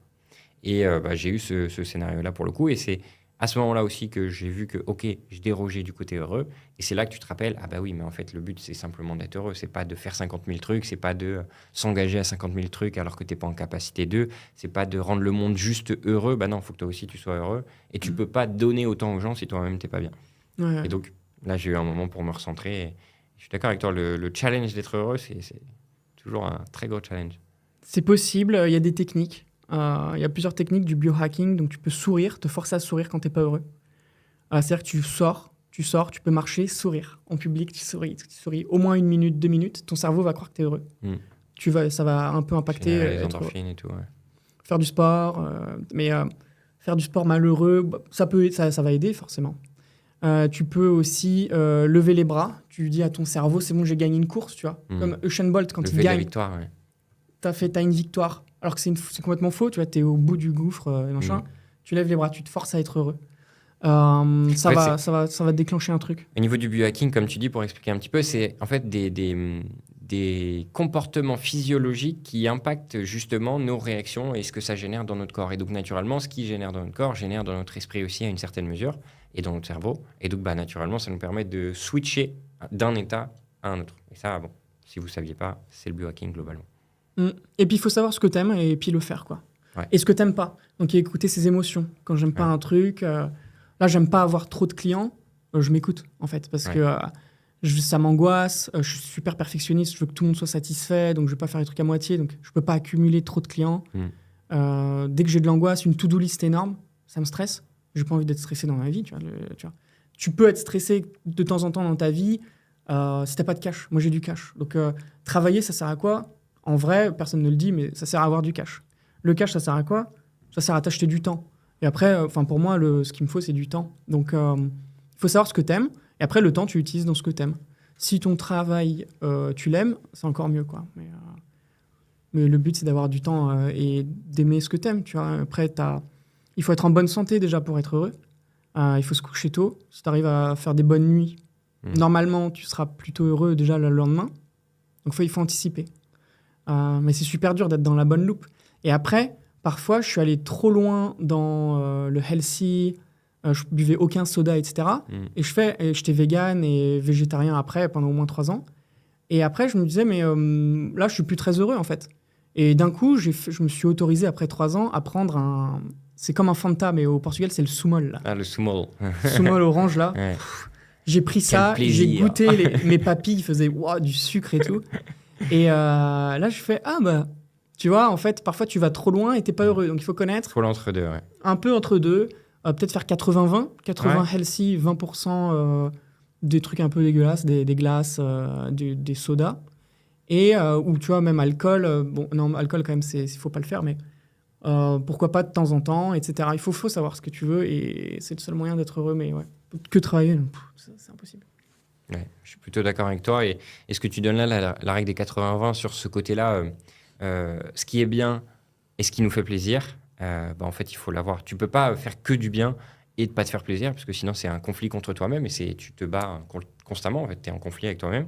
Et j'ai eu ce scénario-là pour le coup. Et c'est à ce moment-là aussi que j'ai vu que, ok, je dérogeais du côté heureux. Et c'est là que tu te rappelles, ah bah oui, mais en fait, le but, c'est simplement d'être heureux. C'est pas de faire 50 000 trucs, c'est pas de s'engager à 50 000 trucs alors que tu n'es pas en capacité de. C'est pas de rendre le monde juste heureux. Bah non, il faut que toi aussi, tu sois heureux. Et tu peux pas donner autant aux gens si toi-même, t'es pas bien. Ouais. Et donc, là, j'ai eu un moment pour me recentrer. Et je suis d'accord avec toi, le challenge d'être heureux, c'est toujours un très gros challenge. C'est possible, il y a des techniques. Il y a plusieurs techniques du biohacking, donc tu peux sourire, te forcer à sourire quand tu n'es pas heureux. C'est-à-dire que tu sors, tu peux marcher, sourire. En public, tu souris au moins 1 minute, 2 minutes, ton cerveau va croire que tu es heureux. Ça va un peu impacter. Les endorphines et tout, ouais. Faire du sport, mais Faire du sport malheureux, ça va aider forcément. Tu peux aussi lever les bras. Tu dis à ton cerveau, c'est bon, j'ai gagné une course, tu vois. Comme Usain Bolt, quand il gagne, la victoire, ouais. t'as une victoire. Alors que c'est complètement faux, tu vois, t'es au bout du gouffre, machin. Tu lèves les bras, tu te forces à être heureux. Ça va déclencher un truc. Au niveau du biohacking, comme tu dis, pour expliquer un petit peu, c'est en fait des comportements physiologiques qui impactent justement nos réactions et ce que ça génère dans notre corps. Et donc, naturellement, ce qui génère dans notre corps génère dans notre esprit aussi à une certaine mesure et dans notre cerveau. Et donc, naturellement, ça nous permet de switcher d'un état à un autre. Et ça, bon, si vous ne saviez pas, c'est le biohacking globalement. Et puis, il faut savoir ce que tu aimes et puis le faire, quoi. Ouais. Et ce que tu n'aimes pas. Donc, écouter ses émotions. Quand j'aime pas un truc, là, j'aime pas avoir trop de clients, je m'écoute, en fait, parce que ça m'angoisse, je suis super perfectionniste, je veux que tout le monde soit satisfait, donc je vais pas faire les trucs à moitié, donc je peux pas accumuler trop de clients. Dès que j'ai de l'angoisse, une to-do list énorme, ça me stresse. J'ai pas envie d'être stressé dans ma vie, tu vois. Tu peux être stressé de temps en temps dans ta vie si t'as pas de cash. Moi, j'ai du cash. Donc, travailler, ça sert à quoi ? En vrai, personne ne le dit, mais ça sert à avoir du cash. Le cash, ça sert à quoi ? Ça sert à t'acheter du temps. Et après, pour moi, ce qu'il me faut, c'est du temps. Donc, il faut savoir ce que t'aimes. Et après, le temps, tu l'utilises dans ce que t'aimes. Si ton travail, tu l'aimes, c'est encore mieux, quoi. Mais le but, c'est d'avoir du temps et d'aimer ce que t'aimes, tu vois. Après, il faut être en bonne santé, déjà, pour être heureux. Il faut se coucher tôt. Si t'arrives à faire des bonnes nuits, normalement, tu seras plutôt heureux, déjà, le lendemain. Donc, il faut anticiper. Mais c'est super dur d'être dans la bonne loupe. Et après, parfois, je suis allé trop loin dans le healthy, je buvais aucun soda, etc. Et j'étais vegan et végétarien après, pendant au moins 3 ans. Et après, je me disais, mais là, je suis plus très heureux, en fait. Et d'un coup, je me suis autorisé, après 3 ans, à prendre un... C'est comme un Fanta, mais au Portugal, c'est le Sumol, là. Ah, le Sumol. Sumol orange, là. Ouais. J'ai pris ça, j'ai goûté, mes papilles faisaient du sucre et tout. Et là, je fais, tu vois, en fait, parfois, tu vas trop loin et t'es pas heureux. Donc, il faut connaître. Il faut l'entre-deux, ouais. Un peu entre deux. Peut-être faire 80-20. 80 healthy, 20% des trucs un peu dégueulasses, des glaces, des sodas. Et, ou tu vois, même alcool. Non, alcool, quand même, il faut pas le faire, mais pourquoi pas de temps en temps, etc. Il faut savoir ce que tu veux et c'est le seul moyen d'être heureux, mais que travailler, c'est impossible. Ouais, je suis plutôt d'accord avec toi. Et ce que tu donnes là, la règle des 80-20 sur ce côté-là, ce qui est bien et ce qui nous fait plaisir, en fait, il faut l'avoir. Tu peux pas faire que du bien et ne pas te faire plaisir, parce que sinon, c'est un conflit contre toi-même et tu te bats constamment. En fait, tu es en conflit avec toi-même.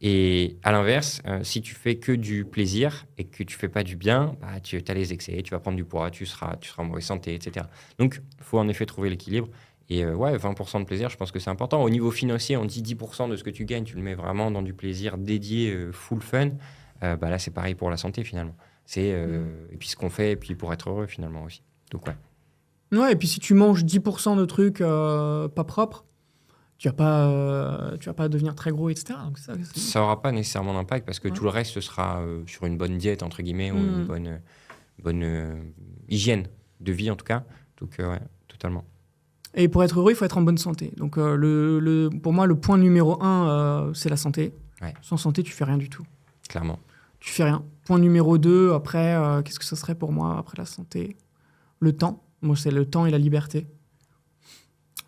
Et à l'inverse, si tu fais que du plaisir et que tu fais pas du bien, tu as les excès, tu vas prendre du poids, tu seras en mauvaise santé, etc. Donc, il faut en effet trouver l'équilibre. Et 20% de plaisir, je pense que c'est important. Au niveau financier, on dit 10% de ce que tu gagnes, tu le mets vraiment dans du plaisir dédié, full fun. Là, c'est pareil pour la santé, finalement. Et puis ce qu'on fait, et puis pour être heureux, finalement, aussi. Donc, Ouais, et puis si tu manges 10% de trucs pas propres, tu vas pas devenir très gros, etc. Donc ça n'aura pas nécessairement d'impact, parce que tout le reste, ce sera sur une bonne diète, entre guillemets, ou une bonne hygiène de vie, en tout cas. Donc, totalement. Et pour être heureux, il faut être en bonne santé. Donc, pour moi, le point numéro 1, c'est la santé. Ouais. Sans santé, tu fais rien du tout. Clairement. Tu fais rien. Point numéro 2, après, qu'est-ce que ça serait pour moi après la santé ? Le temps. Moi, c'est le temps et la liberté.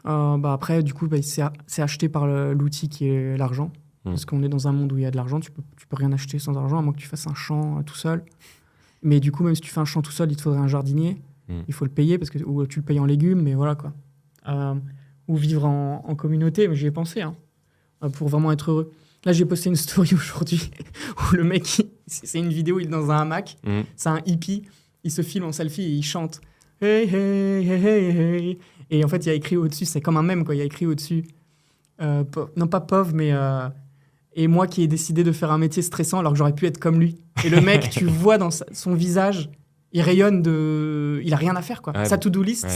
Après, du coup, c'est acheté par l'outil qui est l'argent. Parce qu'on est dans un monde où il y a de l'argent. Tu peux rien acheter sans argent, à moins que tu fasses un champ tout seul. Mais du coup, même si tu fais un champ tout seul, il te faudrait un jardinier. Il faut le payer, ou tu le payes en légumes, mais voilà, quoi. Ou vivre en communauté, mais j'y ai pensé, pour vraiment être heureux. Là, j'ai posté une story aujourd'hui où le mec, c'est une vidéo, il est dans un hamac, c'est un hippie, il se filme en selfie et il chante « Hey, hey, hey, hey, hey ». Et en fait, il y a écrit au-dessus, c'est comme un mème, quoi, il y a écrit au-dessus, non pas pauvre, mais et moi qui ai décidé de faire un métier stressant alors que j'aurais pu être comme lui. Et le mec, tu vois dans son visage, il rayonne il a rien à faire, quoi. Ouais, sa to-do list,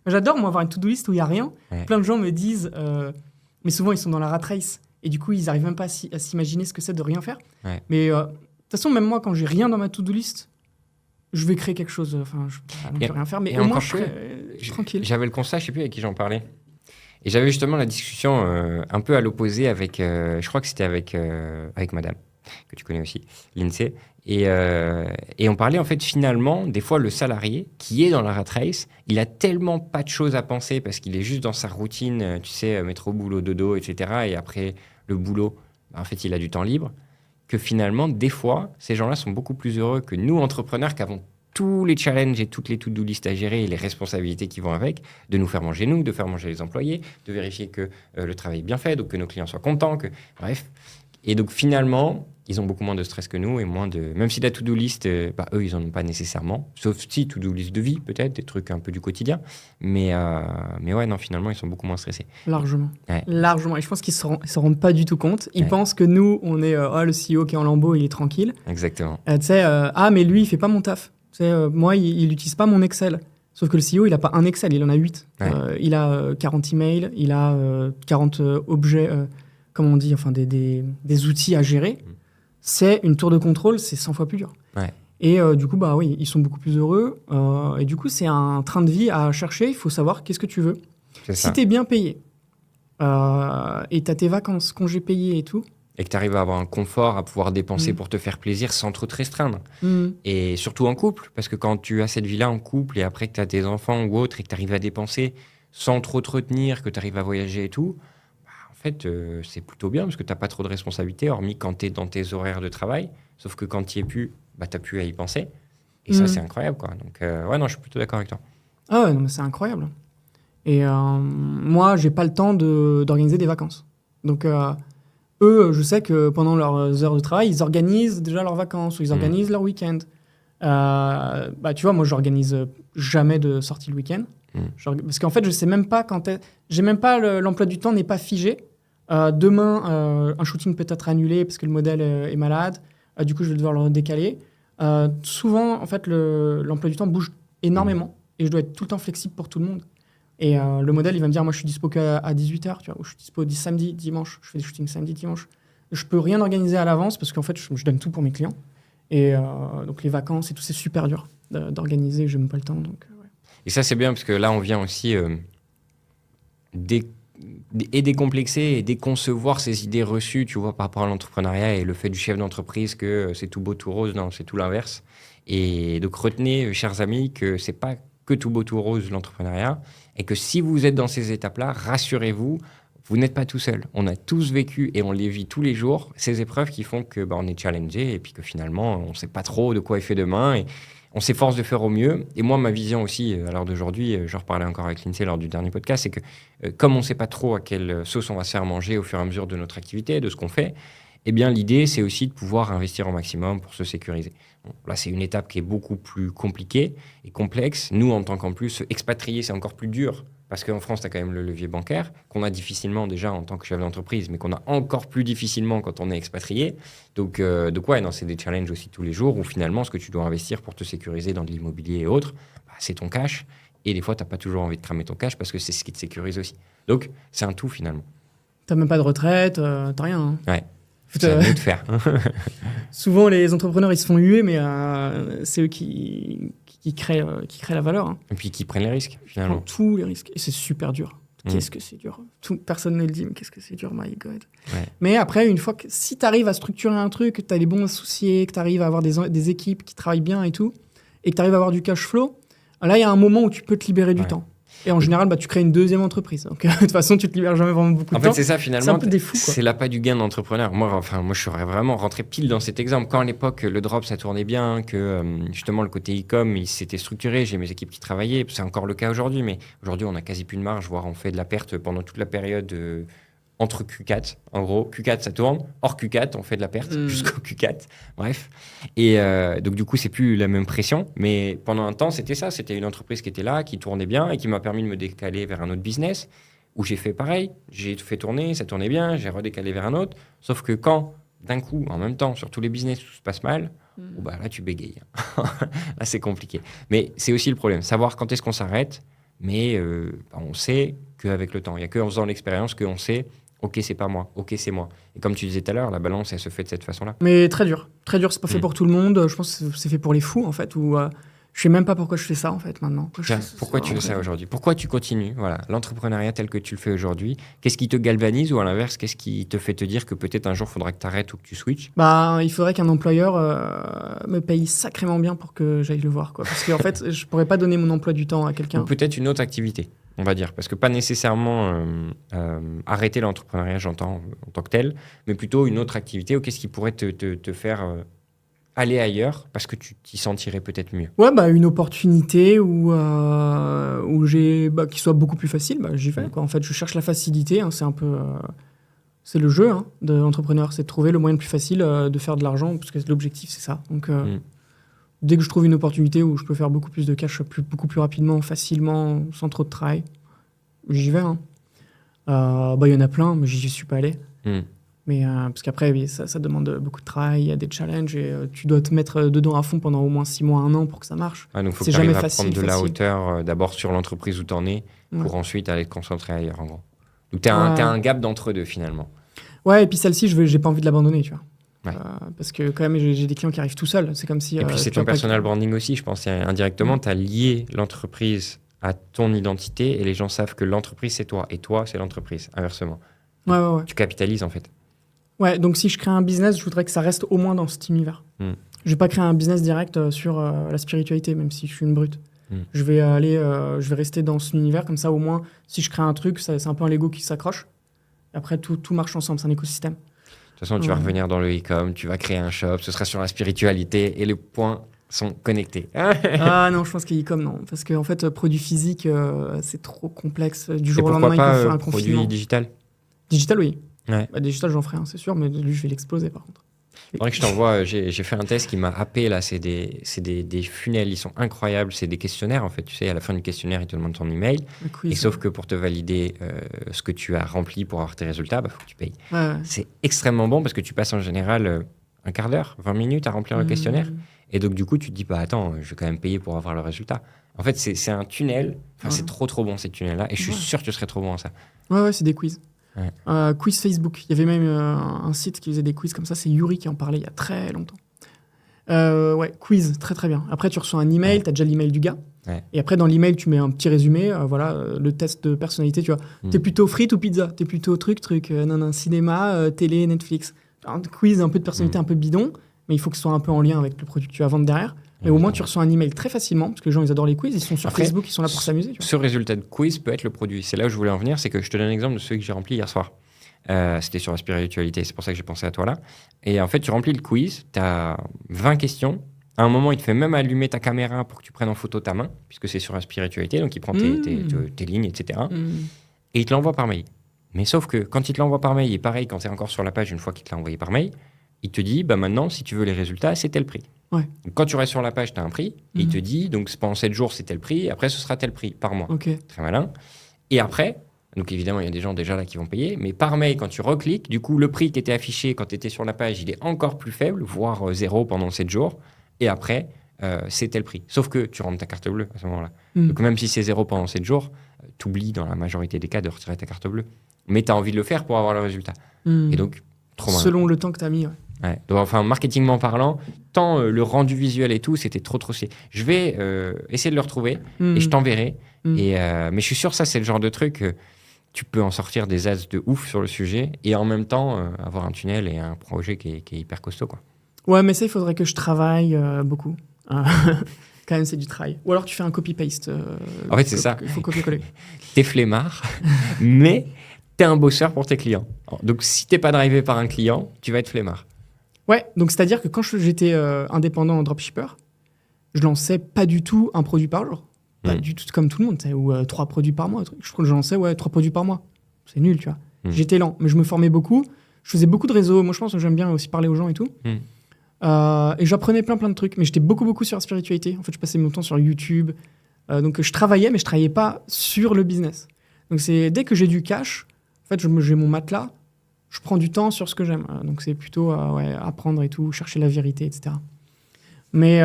j'adore, moi, avoir une to-do list où il y a rien. Ouais. Plein de gens me disent, mais souvent ils sont dans la rat race et du coup ils arrivent même pas à s'imaginer ce que c'est de rien faire. Ouais. Mais de toute façon, même moi, quand j'ai rien dans ma to-do list, je vais créer quelque chose. Enfin, je peux rien faire, mais au moins je serai tranquille. J'avais le constat, je sais plus avec qui j'en parlais. Et j'avais justement la discussion un peu à l'opposé avec, je crois que c'était avec madame. que tu connais aussi, l'INSEE. Et on parlait en fait finalement, des fois le salarié qui est dans la rat race, il a tellement pas de choses à penser parce qu'il est juste dans sa routine, tu sais, métro, boulot, dodo, etc. Et après le boulot, en fait il a du temps libre, que finalement des fois ces gens-là sont beaucoup plus heureux que nous entrepreneurs qui avons tous les challenges et toutes les to-do listes à gérer et les responsabilités qui vont avec, de nous faire manger nous, de faire manger les employés, de vérifier que le travail est bien fait, donc que nos clients soient contents, bref. Et donc finalement, ils ont beaucoup moins de stress que nous et moins de... Même si la to-do list, eux, ils n'en ont pas nécessairement. Sauf si to-do list de vie, peut-être, des trucs un peu du quotidien. Mais ouais, non, finalement, ils sont beaucoup moins stressés. Largement. Ouais. Largement. Et je pense qu'ils ne se rendent pas du tout compte. Ils pensent que nous, on est le CEO qui est en lambeau, il est tranquille. Exactement. Tu sais, mais lui, il ne fait pas mon taf. Moi, il n'utilise pas mon Excel. Sauf que le CEO, il n'a pas un Excel, il en a 8. Ouais. Il a 40 emails, il a 40 objets, comment on dit, enfin des outils à gérer. C'est une tour de contrôle, c'est 100 fois plus dur. Ouais. Et du coup, oui, ils sont beaucoup plus heureux. Et du coup, c'est un train de vie à chercher. Il faut savoir qu'est-ce que tu veux. Si tu es bien payé et tu as tes vacances, congés payés et tout. Et que tu arrives à avoir un confort, à pouvoir dépenser pour te faire plaisir sans trop te restreindre. Et surtout en couple, parce que quand tu as cette vie-là en couple et après que tu as tes enfants ou autre et que tu arrives à dépenser sans trop te retenir, que tu arrives à voyager et tout, en fait, c'est plutôt bien parce que tu n'as pas trop de responsabilités, hormis quand tu es dans tes horaires de travail. Sauf que quand tu n'y es plus, tu n'as plus à y penser. Et ça, c'est incroyable, quoi. Donc, ouais, non, je suis plutôt d'accord avec toi. Ah ouais, non, mais c'est incroyable. Et moi, j'ai pas le temps d'organiser des vacances. Donc, eux, je sais que pendant leurs heures de travail, ils organisent déjà leurs vacances ou ils organisent leur week-end. Tu vois, moi, j'organise jamais de sortie le week-end. Parce qu'en fait, je sais même pas quand j'ai même pas l'emploi du temps n'est pas figé. Demain, un shooting peut être annulé parce que le modèle est malade. Du coup, je vais devoir le décaler. Souvent, en fait, l'emploi du temps bouge énormément et je dois être tout le temps flexible pour tout le monde. Et le modèle, il va me dire, moi, je suis dispo qu'à 18h, tu vois, ou je suis dispo samedi, dimanche. Je fais des shootings samedi, dimanche. Je peux rien organiser à l'avance parce qu'en fait, je donne tout pour mes clients. Et donc, les vacances et tout, c'est super dur d'organiser. Je n'ai même pas le temps. Donc, ouais. Et ça, c'est bien parce que là, on vient aussi décomplexer et déconcevoir ces idées reçues, tu vois, par rapport à l'entrepreneuriat et le fait du chef d'entreprise que c'est tout beau, tout rose. Non, c'est tout l'inverse. Et donc, retenez, chers amis, que c'est pas que tout beau, tout rose, l'entrepreneuriat. Et que si vous êtes dans ces étapes-là, rassurez-vous, vous n'êtes pas tout seul. On a tous vécu et on les vit tous les jours, ces épreuves qui font que on est challengé et puis que finalement, on ne sait pas trop de quoi est fait demain et on s'efforce de faire au mieux. Et moi, ma vision aussi, à l'heure d'aujourd'hui, je reparlais encore avec l'INSEE lors du dernier podcast, c'est que comme on ne sait pas trop à quelle sauce on va se faire manger au fur et à mesure de notre activité, de ce qu'on fait, eh bien, l'idée, c'est aussi de pouvoir investir au maximum pour se sécuriser. Bon, là, c'est une étape qui est beaucoup plus compliquée et complexe. Nous, en tant qu'en plus, expatriés, c'est encore plus dur parce qu'en France, tu as quand même le levier bancaire qu'on a difficilement déjà en tant que chef d'entreprise, mais qu'on a encore plus difficilement quand on est expatrié. Donc ouais, non, c'est des challenges aussi tous les jours où finalement, ce que tu dois investir pour te sécuriser dans de l'immobilier et autres, c'est ton cash. Et des fois, tu n'as pas toujours envie de cramer ton cash parce que c'est ce qui te sécurise aussi. Donc, c'est un tout finalement. Tu n'as même pas de retraite, tu n'as rien. Hein. Ouais. C'est à nous de faire. Souvent, les entrepreneurs, ils se font huer, mais c'est eux qui créent la valeur. Hein. Et puis qui prennent les risques, finalement. Ils prennent tous les risques. Et c'est super dur. Qu'est-ce que c'est dur. Personne ne le dit, mais qu'est-ce que c'est dur, my God. Ouais. Mais après, une fois que si tu arrives à structurer un truc, que tu as les bons associés, que tu arrives à avoir des équipes qui travaillent bien et tout, et que tu arrives à avoir du cash flow, là, il y a un moment où tu peux te libérer du temps. Et en général, tu crées une deuxième entreprise. Donc, de toute façon, tu te libères jamais vraiment beaucoup de temps. En fait, c'est ça, finalement. C'est un peu des fous, quoi. C'est l'appât du gain d'entrepreneur. Moi, je serais vraiment rentré pile dans cet exemple. Quand à l'époque, le drop, ça tournait bien, que justement, le côté e-com, il s'était structuré, j'ai mes équipes qui travaillaient. C'est encore le cas aujourd'hui, mais aujourd'hui, on n'a quasi plus de marge, voire on fait de la perte pendant toute la période entre Q4. En gros, Q4, ça tourne. Hors Q4, on fait de la perte jusqu'au Q4. Bref. Et donc, du coup, c'est plus la même pression. Mais pendant un temps, c'était ça. C'était une entreprise qui était là, qui tournait bien et qui m'a permis de me décaler vers un autre business où j'ai fait pareil. J'ai fait tourner, ça tournait bien. J'ai redécalé vers un autre. Sauf que quand, d'un coup, en même temps, sur tous les business, tout se passe mal, là, tu bégayes. Là, c'est compliqué. Mais c'est aussi le problème. Savoir quand est-ce qu'on s'arrête. Mais on sait qu'avec le temps. Il n'y a qu'en faisant l'expérience qu'on sait ok, c'est pas moi, ok, c'est moi. Et comme tu disais tout à l'heure, la balance, elle se fait de cette façon-là. Mais très dur, c'est pas fait pour tout le monde. Je pense que c'est fait pour les fous, en fait. Où, Je sais même pas pourquoi je fais ça en fait maintenant. Pourquoi tu fais ça aujourd'hui? Pourquoi tu continues? Voilà, l'entrepreneuriat tel que tu le fais aujourd'hui, qu'est-ce qui te galvanise ou à l'inverse, qu'est-ce qui te fait te dire que peut-être un jour il faudra que tu arrêtes ou que tu switches? Il faudrait qu'un employeur me paye sacrément bien pour que j'aille le voir, quoi. Parce qu'en fait, je pourrais pas donner mon emploi du temps à quelqu'un. Ou peut-être une autre activité, on va dire, parce que pas nécessairement arrêter l'entrepreneuriat, j'entends, en tant que tel, mais plutôt une autre activité ou qu'est-ce qui pourrait te faire aller ailleurs parce que tu t'y sentirais peut-être mieux. Ouais, une opportunité où qui soit beaucoup plus facile, j'y vais, quoi. En fait, je cherche la facilité, hein, c'est un peu... c'est le jeu de l'entrepreneur, c'est de trouver le moyen le plus facile de faire de l'argent, parce que l'objectif, c'est ça. Donc, dès que je trouve une opportunité où je peux faire beaucoup plus de cash beaucoup plus rapidement, facilement, sans trop de travail, j'y vais. Hein. Il y en a plein, mais j'y suis pas allé. Mais parce qu'après, oui, ça demande beaucoup de travail, il y a des challenges et tu dois te mettre dedans à fond pendant au moins 6 mois, 1 an pour que ça marche. Donc, il faut que tu arrives à prendre de la hauteur d'abord sur l'entreprise où tu en es pour ensuite aller te concentrer ailleurs, en gros. Donc, tu as un gap d'entre-deux, finalement. Ouais, et puis celle-ci, j'ai pas envie de l'abandonner, tu vois. Parce que quand même, j'ai des clients qui arrivent tout seuls. C'est comme si... Et puis, c'est ton personal branding aussi, je pense. Indirectement, tu as lié l'entreprise à ton identité et les gens savent que l'entreprise, c'est toi. Et toi, c'est l'entreprise, inversement. Ouais. Tu capitalises, en fait. Ouais, donc si je crée un business, je voudrais que ça reste au moins dans cet univers. Je vais pas créer un business direct sur la spiritualité, même si je suis une brute. Je vais rester dans cet univers, comme ça au moins, si je crée un truc, c'est un peu un Lego qui s'accroche. Après, tout marche ensemble, c'est un écosystème. De toute façon, tu vas revenir dans le e-com, tu vas créer un shop, ce sera sur la spiritualité et les points sont connectés. Non, je pense que e-com, non. Parce qu'en fait, produit physique, c'est trop complexe. Du jour au lendemain, il peut faire un confinement. Produit digital? Digital, oui. Ouais. Digital, j'en ferai un, c'est sûr, mais lui, je vais l'exploser par contre. C'est vrai que je t'envoie, j'ai fait un test qui m'a happé là, c'est des funnels, ils sont incroyables, c'est des questionnaires en fait, tu sais, à la fin du questionnaire, ils te demandent ton email, et sauf que pour te valider ce que tu as rempli pour avoir tes résultats, faut que tu payes. Ouais. C'est extrêmement bon parce que tu passes en général un quart d'heure, 20 minutes à remplir le questionnaire, et donc du coup tu te dis, attends, je vais quand même payer pour avoir le résultat. En fait, c'est un tunnel, c'est trop bon ces tunnels-là, et je suis sûr que tu serais trop bon à ça. Ouais, c'est des quiz. Quiz Facebook. Il y avait même un site qui faisait des quiz comme ça. C'est Yuri qui en parlait il y a très longtemps. Quiz, très très bien. Après, tu reçois un email, tu as déjà l'email du gars. Et après, dans l'email, tu mets un petit résumé. Le test de personnalité, tu vois. T'es plutôt frites ou pizza? T'es plutôt truc, cinéma, télé, Netflix. Un quiz, un peu de personnalité un peu bidon, mais il faut que ce soit un peu en lien avec le produit que tu vas vendre derrière. Mais au moins, tu reçois un email très facilement, parce que les gens, ils adorent les quiz, ils sont sur Facebook, ils sont là pour s'amuser. Ce résultat de quiz peut être le produit. C'est là où je voulais en venir, c'est que je te donne un exemple de celui que j'ai rempli hier soir. C'était sur la spiritualité, c'est pour ça que j'ai pensé à toi là. Et en fait, tu remplis le quiz, tu as 20 questions. À un moment, il te fait même allumer ta caméra pour que tu prennes en photo ta main, puisque c'est sur la spiritualité, donc il prend tes lignes, etc. Et il te l'envoie par mail. Mais sauf que quand il te l'envoie par mail, et pareil, quand tu es encore sur la page, une fois qu'il te l'a envoyé par mail, il te dit, maintenant, si tu veux les résultats, c'est tel prix. Ouais. Donc, quand tu restes sur la page, tu as un prix, et il te dit, donc pendant 7 jours, c'est tel prix, et après, ce sera tel prix par mois. Très malin. Et après, donc évidemment, il y a des gens déjà là qui vont payer, mais par mail, quand tu recliques, du coup, le prix qui était affiché quand tu étais sur la page, il est encore plus faible, voire 0 pendant 7 jours. Et après, c'est tel prix. Sauf que tu rentres ta carte bleue à ce moment-là. Donc même si c'est 0 pendant 7 jours, tu oublies dans la majorité des cas de retirer ta carte bleue. Mais tu as envie de le faire pour avoir le résultat. Et donc, trop malin. Selon le temps que tu as mis, Ouais. Donc, enfin, marketingment parlant, tant le rendu visuel et tout, c'était trop. Je vais essayer de le retrouver et je t'enverrai. Mais je suis sûr que ça, c'est le genre de truc, tu peux en sortir des as de ouf sur le sujet et en même temps avoir un tunnel et un projet qui est hyper costaud, quoi. Ouais, mais ça, il faudrait que je travaille beaucoup. Quand même, c'est du travail. Ou alors tu fais un copy-paste. En fait, c'est ça. Il faut copier-coller. T'es flemmard, mais t'es un bosseur pour tes clients. Donc, si t'es pas drivé par un client, tu vas être flemmard. Ouais, donc c'est-à-dire que quand j'étais indépendant en dropshipper, je lançais pas du tout un produit par jour. Pas du tout comme tout le monde, ou 3 produits par mois. Je crois que je lançais 3 produits par mois. C'est nul, tu vois. J'étais lent, mais je me formais beaucoup. Je faisais beaucoup de réseaux. Moi, je pense que j'aime bien aussi parler aux gens et tout. Et j'apprenais plein de trucs. Mais j'étais beaucoup sur la spiritualité. En fait, je passais mon temps sur YouTube. Donc, je travaillais, mais je travaillais pas sur le business. Donc, c'est dès que j'ai du cash, en fait, j'ai mon matelas. Je prends du temps sur ce que j'aime. Donc, c'est plutôt apprendre et tout, chercher la vérité, etc. Mais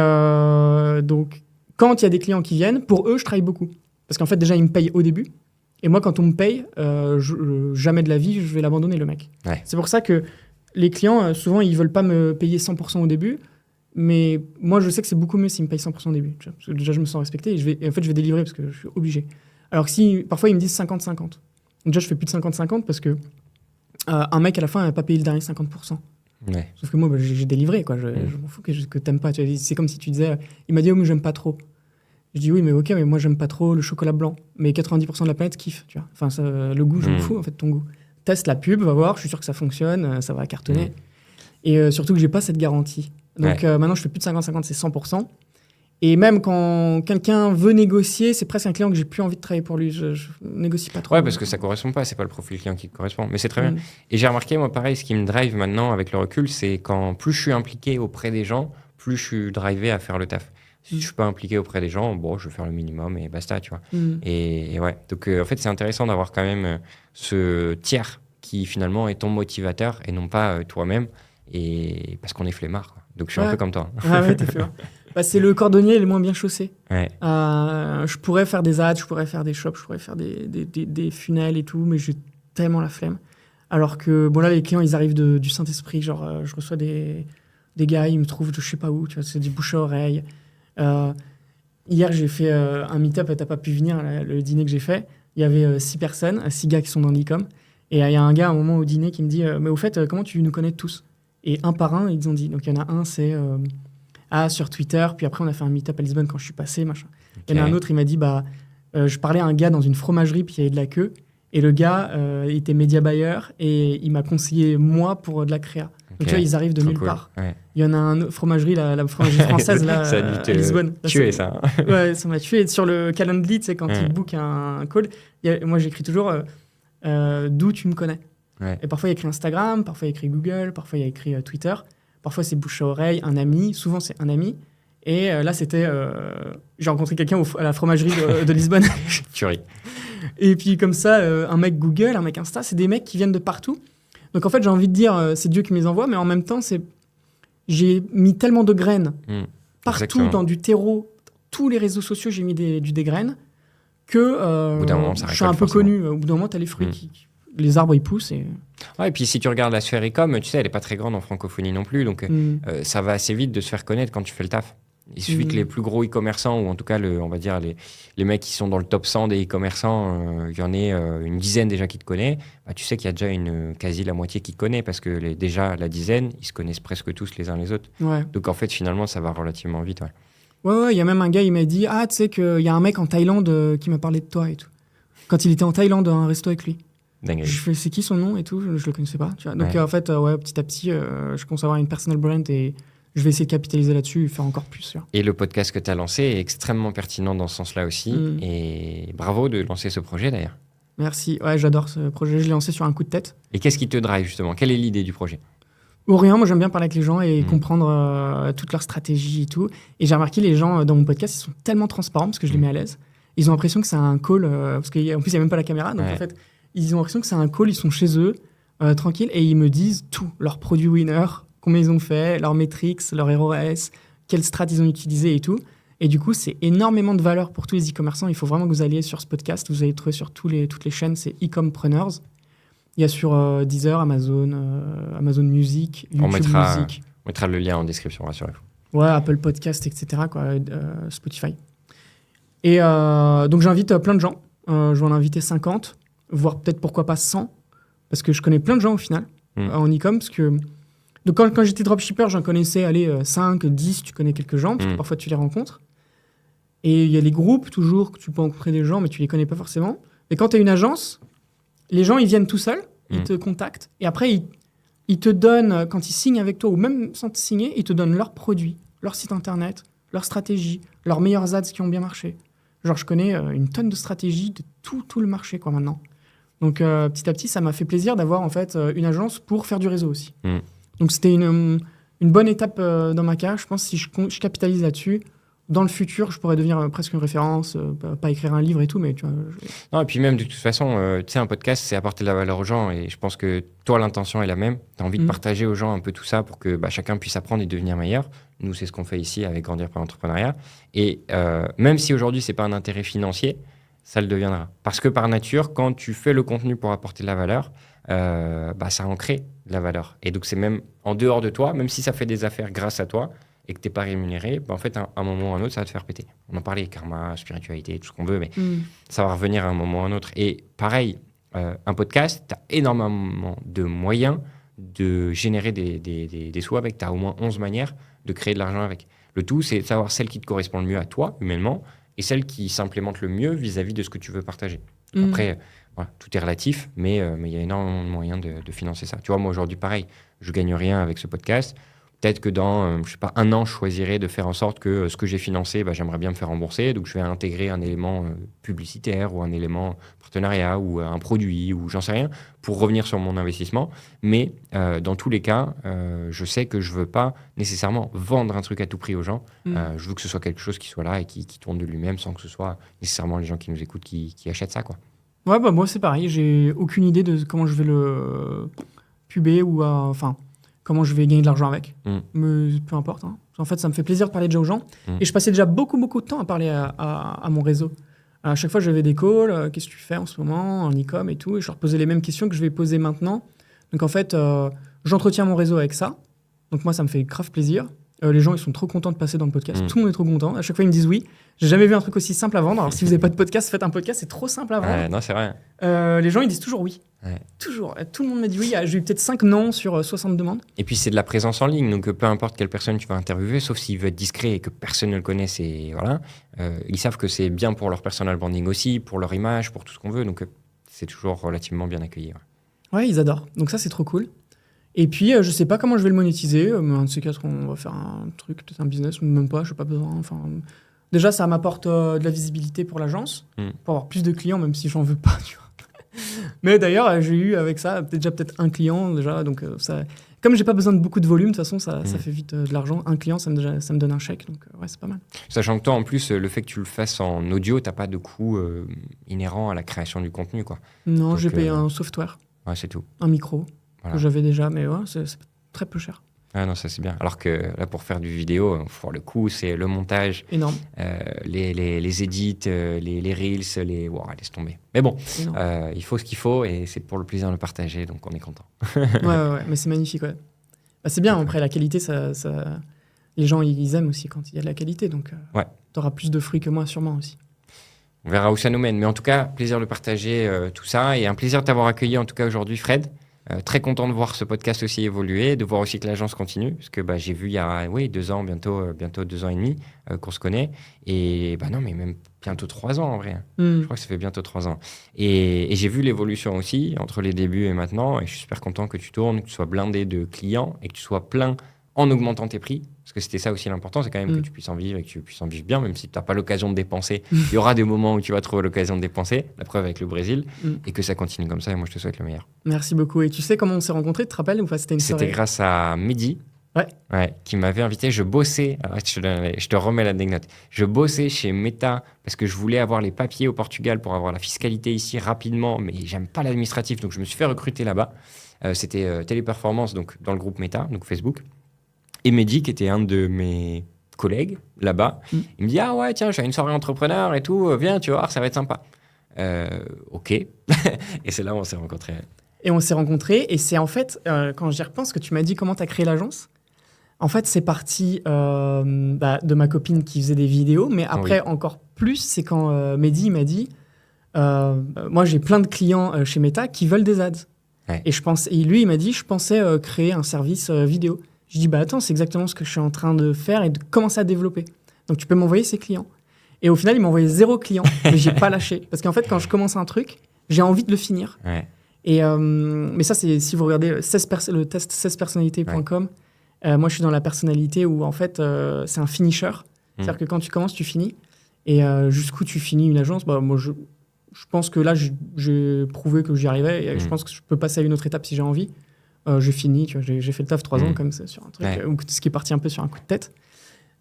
donc, quand il y a des clients qui viennent, pour eux, je travaille beaucoup. Parce qu'en fait, déjà, ils me payent au début. Et moi, quand on me paye, jamais de la vie, je vais l'abandonner, le mec. Ouais. C'est pour ça que les clients, souvent, ils veulent pas me payer 100% au début. Mais moi, je sais que c'est beaucoup mieux s'ils me payent 100% au début. Tu vois, parce que déjà, je me sens respecté et en fait, je vais délivrer parce que je suis obligé. Alors que si, parfois, ils me disent 50-50. Déjà, je fais plus de 50-50 parce que un mec, à la fin, n'a pas payé le dernier 50%. Ouais. Sauf que moi, bah, j'ai délivré, quoi. Je m'en fous que t'aimes pas. Tu vois. C'est comme si tu disais, il m'a dit, oh, mais j'aime pas trop. Je dis, oui, mais ok, mais moi, j'aime pas trop le chocolat blanc. Mais 90% de la planète kiffe, tu vois. Enfin, le goût, je m'en fous, en fait, ton goût. Teste la pub, va voir, je suis sûr que ça fonctionne, ça va cartonner. Et surtout que j'ai pas cette garantie. Donc maintenant, je fais plus de 50-50, c'est 100%. Et même quand quelqu'un veut négocier, c'est presque un client que j'ai plus envie de travailler pour lui. Je négocie pas trop. Ouais, parce que ça correspond pas, c'est pas le profil client qui correspond. Mais c'est très bien. Et j'ai remarqué, moi, pareil, ce qui me drive maintenant avec le recul, c'est quand plus je suis impliqué auprès des gens, plus je suis drivé à faire le taf. Si je suis pas impliqué auprès des gens, bon, je vais faire le minimum et basta, tu vois. Et ouais, donc en fait, c'est intéressant d'avoir quand même ce tiers qui finalement est ton motivateur et non pas toi-même. Et parce qu'on est flemmard, quoi. Donc je suis un peu comme toi. Ah ouais, t'es flemmard. Bah, c'est le cordonnier le moins bien chaussé. Ouais. Je pourrais faire des ads, je pourrais faire des shops, je pourrais faire des funnels et tout, mais j'ai tellement la flemme. Alors que, bon là, les clients, ils arrivent du Saint-Esprit. Genre, je reçois des gars, ils me trouvent de je sais pas où, tu vois, c'est du bouche à oreille. Hier, j'ai fait un meet-up, t'as pas pu venir, le dîner que j'ai fait. Il y avait 6 personnes, 6 gars qui sont dans l'e-com. Et il y a un gars, à un moment au dîner, qui me dit mais au fait, comment tu nous connais tous? Et un par un, ils ont dit. Donc il y en a un, c'est sur Twitter. Puis après, on a fait un meet-up à Lisbonne quand je suis passé, machin. Okay. Il y en a un autre, il m'a dit je parlais à un gars dans une fromagerie, puis il y avait de la queue. Et le gars, il était média buyer et il m'a conseillé, moi, pour de la créa. Okay. Donc tu vois, ils arrivent de nulle part. Ouais. Il y en a un fromagerie, la fromagerie française, là, à Lisbonne. Ça tué, ça. Ouais, ça m'a tué. Sur le Calendly, tu sais, quand il book un call, moi, j'écris toujours d'où tu me connais. Ouais. Et parfois, il y a écrit Instagram, parfois, il y a écrit Google, parfois, il y a écrit Twitter. Parfois, c'est bouche à oreille, un ami. Souvent, c'est un ami. Et là, c'était... j'ai rencontré quelqu'un à la fromagerie de Lisbonne. Tuerie. Et puis, comme ça, un mec Google, un mec Insta, c'est des mecs qui viennent de partout. Donc, en fait, j'ai envie de dire, c'est Dieu qui me les envoie, mais en même temps, j'ai mis tellement de graines partout, exactement, dans du terreau. Tous les réseaux sociaux, j'ai mis des graines que au bout d'un moment, je suis un peu connu. Au bout d'un moment, tu as les fruits les arbres, ils poussent. Ouais, et puis si tu regardes la sphère e-com, tu sais, elle n'est pas très grande en francophonie non plus. Donc, ça va assez vite de se faire connaître quand tu fais le taf. Il suffit que les plus gros e-commerçants, ou en tout cas, on va dire les mecs qui sont dans le top 100 des e-commerçants, il y en ait une dizaine déjà qui te connaissent. Bah, tu sais qu'il y a déjà quasi la moitié qui te connaît parce que déjà la dizaine, ils se connaissent presque tous les uns les autres. Ouais. Donc, en fait, finalement, ça va relativement vite. Ouais, il y a même un gars, il m'a dit tu sais qu'il y a un mec en Thaïlande qui m'a parlé de toi et tout. Quand il était en Thaïlande, à un resto avec lui. Dingue. Je fais, c'est qui son nom et tout, je le connaissais pas. Tu vois. Donc en fait, petit à petit, je commence à avoir une personal brand et je vais essayer de capitaliser là-dessus et faire encore plus. Tu vois. Et le podcast que tu as lancé est extrêmement pertinent dans ce sens-là aussi. Et bravo de lancer ce projet d'ailleurs. Merci, ouais, j'adore ce projet. Je l'ai lancé sur un coup de tête. Et qu'est-ce qui te drive justement? Quelle est l'idée du projet? Rien, moi j'aime bien parler avec les gens et comprendre toute leur stratégie et tout. Et j'ai remarqué les gens dans mon podcast, ils sont tellement transparents parce que je les mets à l'aise. Ils ont l'impression que c'est un call, parce qu'en plus il n'y a même pas la caméra, donc en fait... Ils ont l'impression que c'est un call, ils sont chez eux, tranquilles, et ils me disent tout. Leurs produits winner, combien ils ont fait, leurs metrics, leur ROS, quelles strat ils ont utilisé et tout. Et du coup, c'est énormément de valeur pour tous les e-commerçants. Il faut vraiment que vous alliez sur ce podcast. Vous allez trouver sur toutes les chaînes, c'est e-compreneurs. Il y a sur Deezer, Amazon Music, YouTube Music. On mettra le lien en description, rassurez-vous. Ouais, Apple Podcast, etc., Spotify. Et donc, j'invite plein de gens. Je vais en inviter 50. Voire peut-être pourquoi pas 100, parce que je connais plein de gens au final en e-com, parce que donc quand j'étais dropshipper, j'en connaissais 5, 10, tu connais quelques gens, parce que parfois tu les rencontres. Et il y a les groupes, toujours, que tu peux rencontrer des gens, mais tu les connais pas forcément. Et quand tu as une agence, les gens, ils viennent tout seuls, ils te contactent, et après, ils te donnent, quand ils signent avec toi, ou même sans te signer, ils te donnent leurs produits, leur site internet, leur stratégie, leurs meilleurs ads qui ont bien marché. Genre, je connais une tonne de stratégies de tout le marché, quoi, maintenant. Donc, petit à petit, ça m'a fait plaisir d'avoir en fait une agence pour faire du réseau aussi. Donc, c'était une bonne étape dans ma carrière. Je pense que si je capitalise là-dessus, dans le futur, je pourrais devenir presque une référence, pas écrire un livre et tout, mais tu vois... Non, et puis même, de toute façon, tu sais, un podcast, c'est apporter de la valeur aux gens. Et je pense que toi, l'intention est la même. Tu as envie de partager aux gens un peu tout ça pour que chacun puisse apprendre et devenir meilleur. Nous, c'est ce qu'on fait ici avec Grandir par l'entrepreneuriat. Et même si aujourd'hui, ce n'est pas un intérêt financier, ça le deviendra. Parce que par nature, quand tu fais le contenu pour apporter de la valeur, ça en crée de la valeur. Et donc, c'est même en dehors de toi, même si ça fait des affaires grâce à toi, et que tu n'es pas rémunéré, en fait, à un moment ou à un autre, ça va te faire péter. On en parlait, karma, spiritualité, tout ce qu'on veut, mais ça va revenir à un moment ou à un autre. Et pareil, un podcast, tu as énormément de moyens de générer des sous avec. Tu as au moins 11 manières de créer de l'argent avec. Le tout, c'est de savoir celle qui te correspond le mieux à toi, humainement, et celle qui s'implémente le mieux vis-à-vis de ce que tu veux partager. Après, voilà, tout est relatif, mais il y a énormément de moyens de financer ça. Tu vois, moi, aujourd'hui, pareil, je gagne rien avec ce podcast. Peut-être que dans, je sais pas, un an, je choisirais de faire en sorte que ce que j'ai financé, j'aimerais bien me faire rembourser. Donc, je vais intégrer un élément publicitaire ou un élément partenariat ou un produit ou j'en sais rien pour revenir sur mon investissement. Mais dans tous les cas, je sais que je veux pas nécessairement vendre un truc à tout prix aux gens. Je veux que ce soit quelque chose qui soit là et qui tourne de lui-même sans que ce soit nécessairement les gens qui nous écoutent qui achètent ça, quoi. Ouais, moi, c'est pareil. J'ai aucune idée de comment je vais le puber ou comment je vais gagner de l'argent avec. Mais peu importe. Hein. En fait, ça me fait plaisir de parler déjà aux gens. Et je passais déjà beaucoup de temps à parler à mon réseau. À chaque fois, j'avais des calls. Qu'est-ce que tu fais en ce moment en e-com et tout. Et je leur posais les mêmes questions que je vais poser maintenant. Donc, en fait, j'entretiens mon réseau avec ça. Donc, moi, ça me fait grave plaisir. Les gens, ils sont trop contents de passer dans le podcast. Tout le monde est trop content. À chaque fois, ils me disent oui. J'ai jamais vu un truc aussi simple à vendre. Alors, si vous n'avez pas de podcast, faites un podcast. C'est trop simple à vendre. Non, c'est vrai. Les gens, ils disent toujours oui. Ouais. Toujours. Tout le monde m'a dit oui. J'ai eu peut-être 5 non sur 60 demandes. Et puis, c'est de la présence en ligne. Donc, peu importe quelle personne tu vas interviewer, sauf s'il veut être discret et que personne ne le connaisse. Et voilà. Ils savent que c'est bien pour leur personal branding aussi, pour leur image, pour tout ce qu'on veut. Donc, c'est toujours relativement bien accueilli. Ouais, ils adorent. Donc, ça, c'est trop cool. Et puis, je sais pas comment je vais le monétiser. Mais un de ces quatre, on va faire un truc, peut-être un business, même pas, je n'ai pas besoin. Enfin, déjà, ça m'apporte de la visibilité pour l'agence, pour avoir plus de clients, même si j'en veux pas, tu vois. Mais d'ailleurs, j'ai eu avec ça peut-être un client déjà. Donc, comme j'ai pas besoin de beaucoup de volume, de toute façon, ça fait vite de l'argent. Un client, ça me donne un chèque. Donc, ouais, c'est pas mal. Sachant que toi, en plus, le fait que tu le fasses en audio, t'as pas de coût inhérent à la création du contenu, quoi. Non, donc, j'ai payé un software. Ouais, c'est tout. Un micro. Voilà. Que j'avais déjà, mais ouais, c'est très peu cher. Ah non, ça c'est bien. Alors que là, pour faire du vidéo, le coût, c'est le montage, énorme. Les edits, les reels, wow, laisse tomber. Mais bon, il faut ce qu'il faut et c'est pour le plaisir de le partager, donc on est content. ouais, mais c'est magnifique, ouais. C'est bien, après la qualité, les gens ils aiment aussi quand il y a de la qualité, donc tu auras plus de fruits que moi sûrement aussi. On verra où ça nous mène, mais en tout cas, plaisir de partager tout ça et un plaisir de t'avoir accueilli en tout cas aujourd'hui, Fred. Très content de voir ce podcast aussi évoluer, de voir aussi que l'agence continue, parce que j'ai vu il y a 2 ans, bientôt 2 ans et demi qu'on se connaît, et non, mais même bientôt 3 ans en vrai. Je crois que ça fait bientôt 3 ans. Et j'ai vu l'évolution aussi entre les débuts et maintenant, et je suis super content que tu tournes, que tu sois blindé de clients et que tu sois plein en augmentant tes prix, parce que c'était ça aussi l'important, c'est quand même que tu puisses en vivre et que tu puisses en vivre bien, même si tu n'as pas l'occasion de dépenser. Il y aura des moments où tu vas trouver l'occasion de dépenser, la preuve avec le Brésil, et que ça continue comme ça, et moi je te souhaite le meilleur. Merci beaucoup. Et tu sais comment on s'est rencontrés, tu te rappelles ou pas? C'était grâce à Mehdi, qui m'avait invité. Je bossais, alors je te remets l'anecdote, je bossais chez Meta, parce que je voulais avoir les papiers au Portugal pour avoir la fiscalité ici rapidement, mais j'aime pas l'administratif, donc je me suis fait recruter là-bas. C'était Téléperformance, donc dans le groupe Meta, donc Facebook. Et Mehdi, qui était un de mes collègues là-bas, il me dit « Ah ouais, tiens, j'ai une soirée entrepreneur et tout, viens, tu vas voir, ça va être sympa. » Ok. Et c'est là où on s'est rencontrés. Et on s'est rencontrés, et c'est en fait, quand j'y repense, que tu m'as dit comment tu as créé l'agence. En fait, c'est parti de ma copine qui faisait des vidéos, mais après, encore plus, c'est quand Mehdi m'a dit moi, j'ai plein de clients chez Meta qui veulent des ads. Ouais. Et lui, il m'a dit « Je pensais créer un service vidéo. » Je dis, attends, c'est exactement ce que je suis en train de faire et de commencer à développer. Donc, tu peux m'envoyer ces clients. Et au final, il m'a envoyé 0 client, mais j'ai pas lâché. Parce qu'en fait, quand je commence un truc, j'ai envie de le finir. Ouais. Et, mais ça, c'est si vous regardez le test 16personnalités.com, moi, je suis dans la personnalité où, en fait, c'est un finisher. C'est-à-dire que quand tu commences, tu finis. Et jusqu'où tu finis une agence, moi, je pense que là, j'ai prouvé que j'y arrivais. Et je pense que je peux passer à une autre étape si j'ai envie. J'ai fini, tu vois, j'ai fait le taf 3 ans comme ça sur un truc, ce qui est parti un peu sur un coup de tête.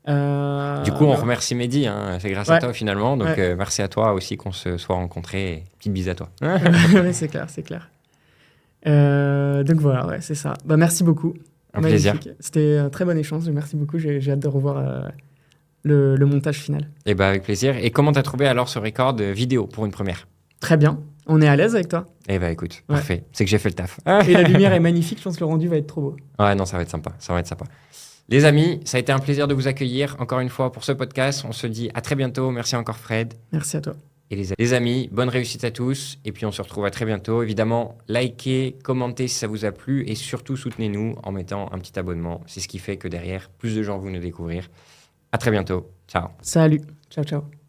Du coup, on remercie Mehdi, c'est grâce à toi finalement, donc merci à toi aussi qu'on se soit rencontrés. Petite bise à toi. Oui, c'est clair. Donc voilà, c'est ça. Merci beaucoup. Un plaisir. C'était un très bon échange, merci beaucoup, j'ai hâte de revoir le montage final. Et avec plaisir. Et comment t'as trouvé alors ce record vidéo pour une première? Très bien. On est à l'aise avec toi? Écoute, parfait. C'est que j'ai fait le taf. Et la lumière est magnifique. Je pense que le rendu va être trop beau. Ouais, non, ça va être sympa. Les amis, ça a été un plaisir de vous accueillir encore une fois pour ce podcast. On se dit à très bientôt. Merci encore Fred. Merci à toi. Et les amis, bonne réussite à tous. Et puis on se retrouve à très bientôt. Évidemment, likez, commentez si ça vous a plu et surtout soutenez-nous en mettant un petit abonnement. C'est ce qui fait que derrière, plus de gens vont nous découvrir. À très bientôt. Ciao. Salut. Ciao, ciao.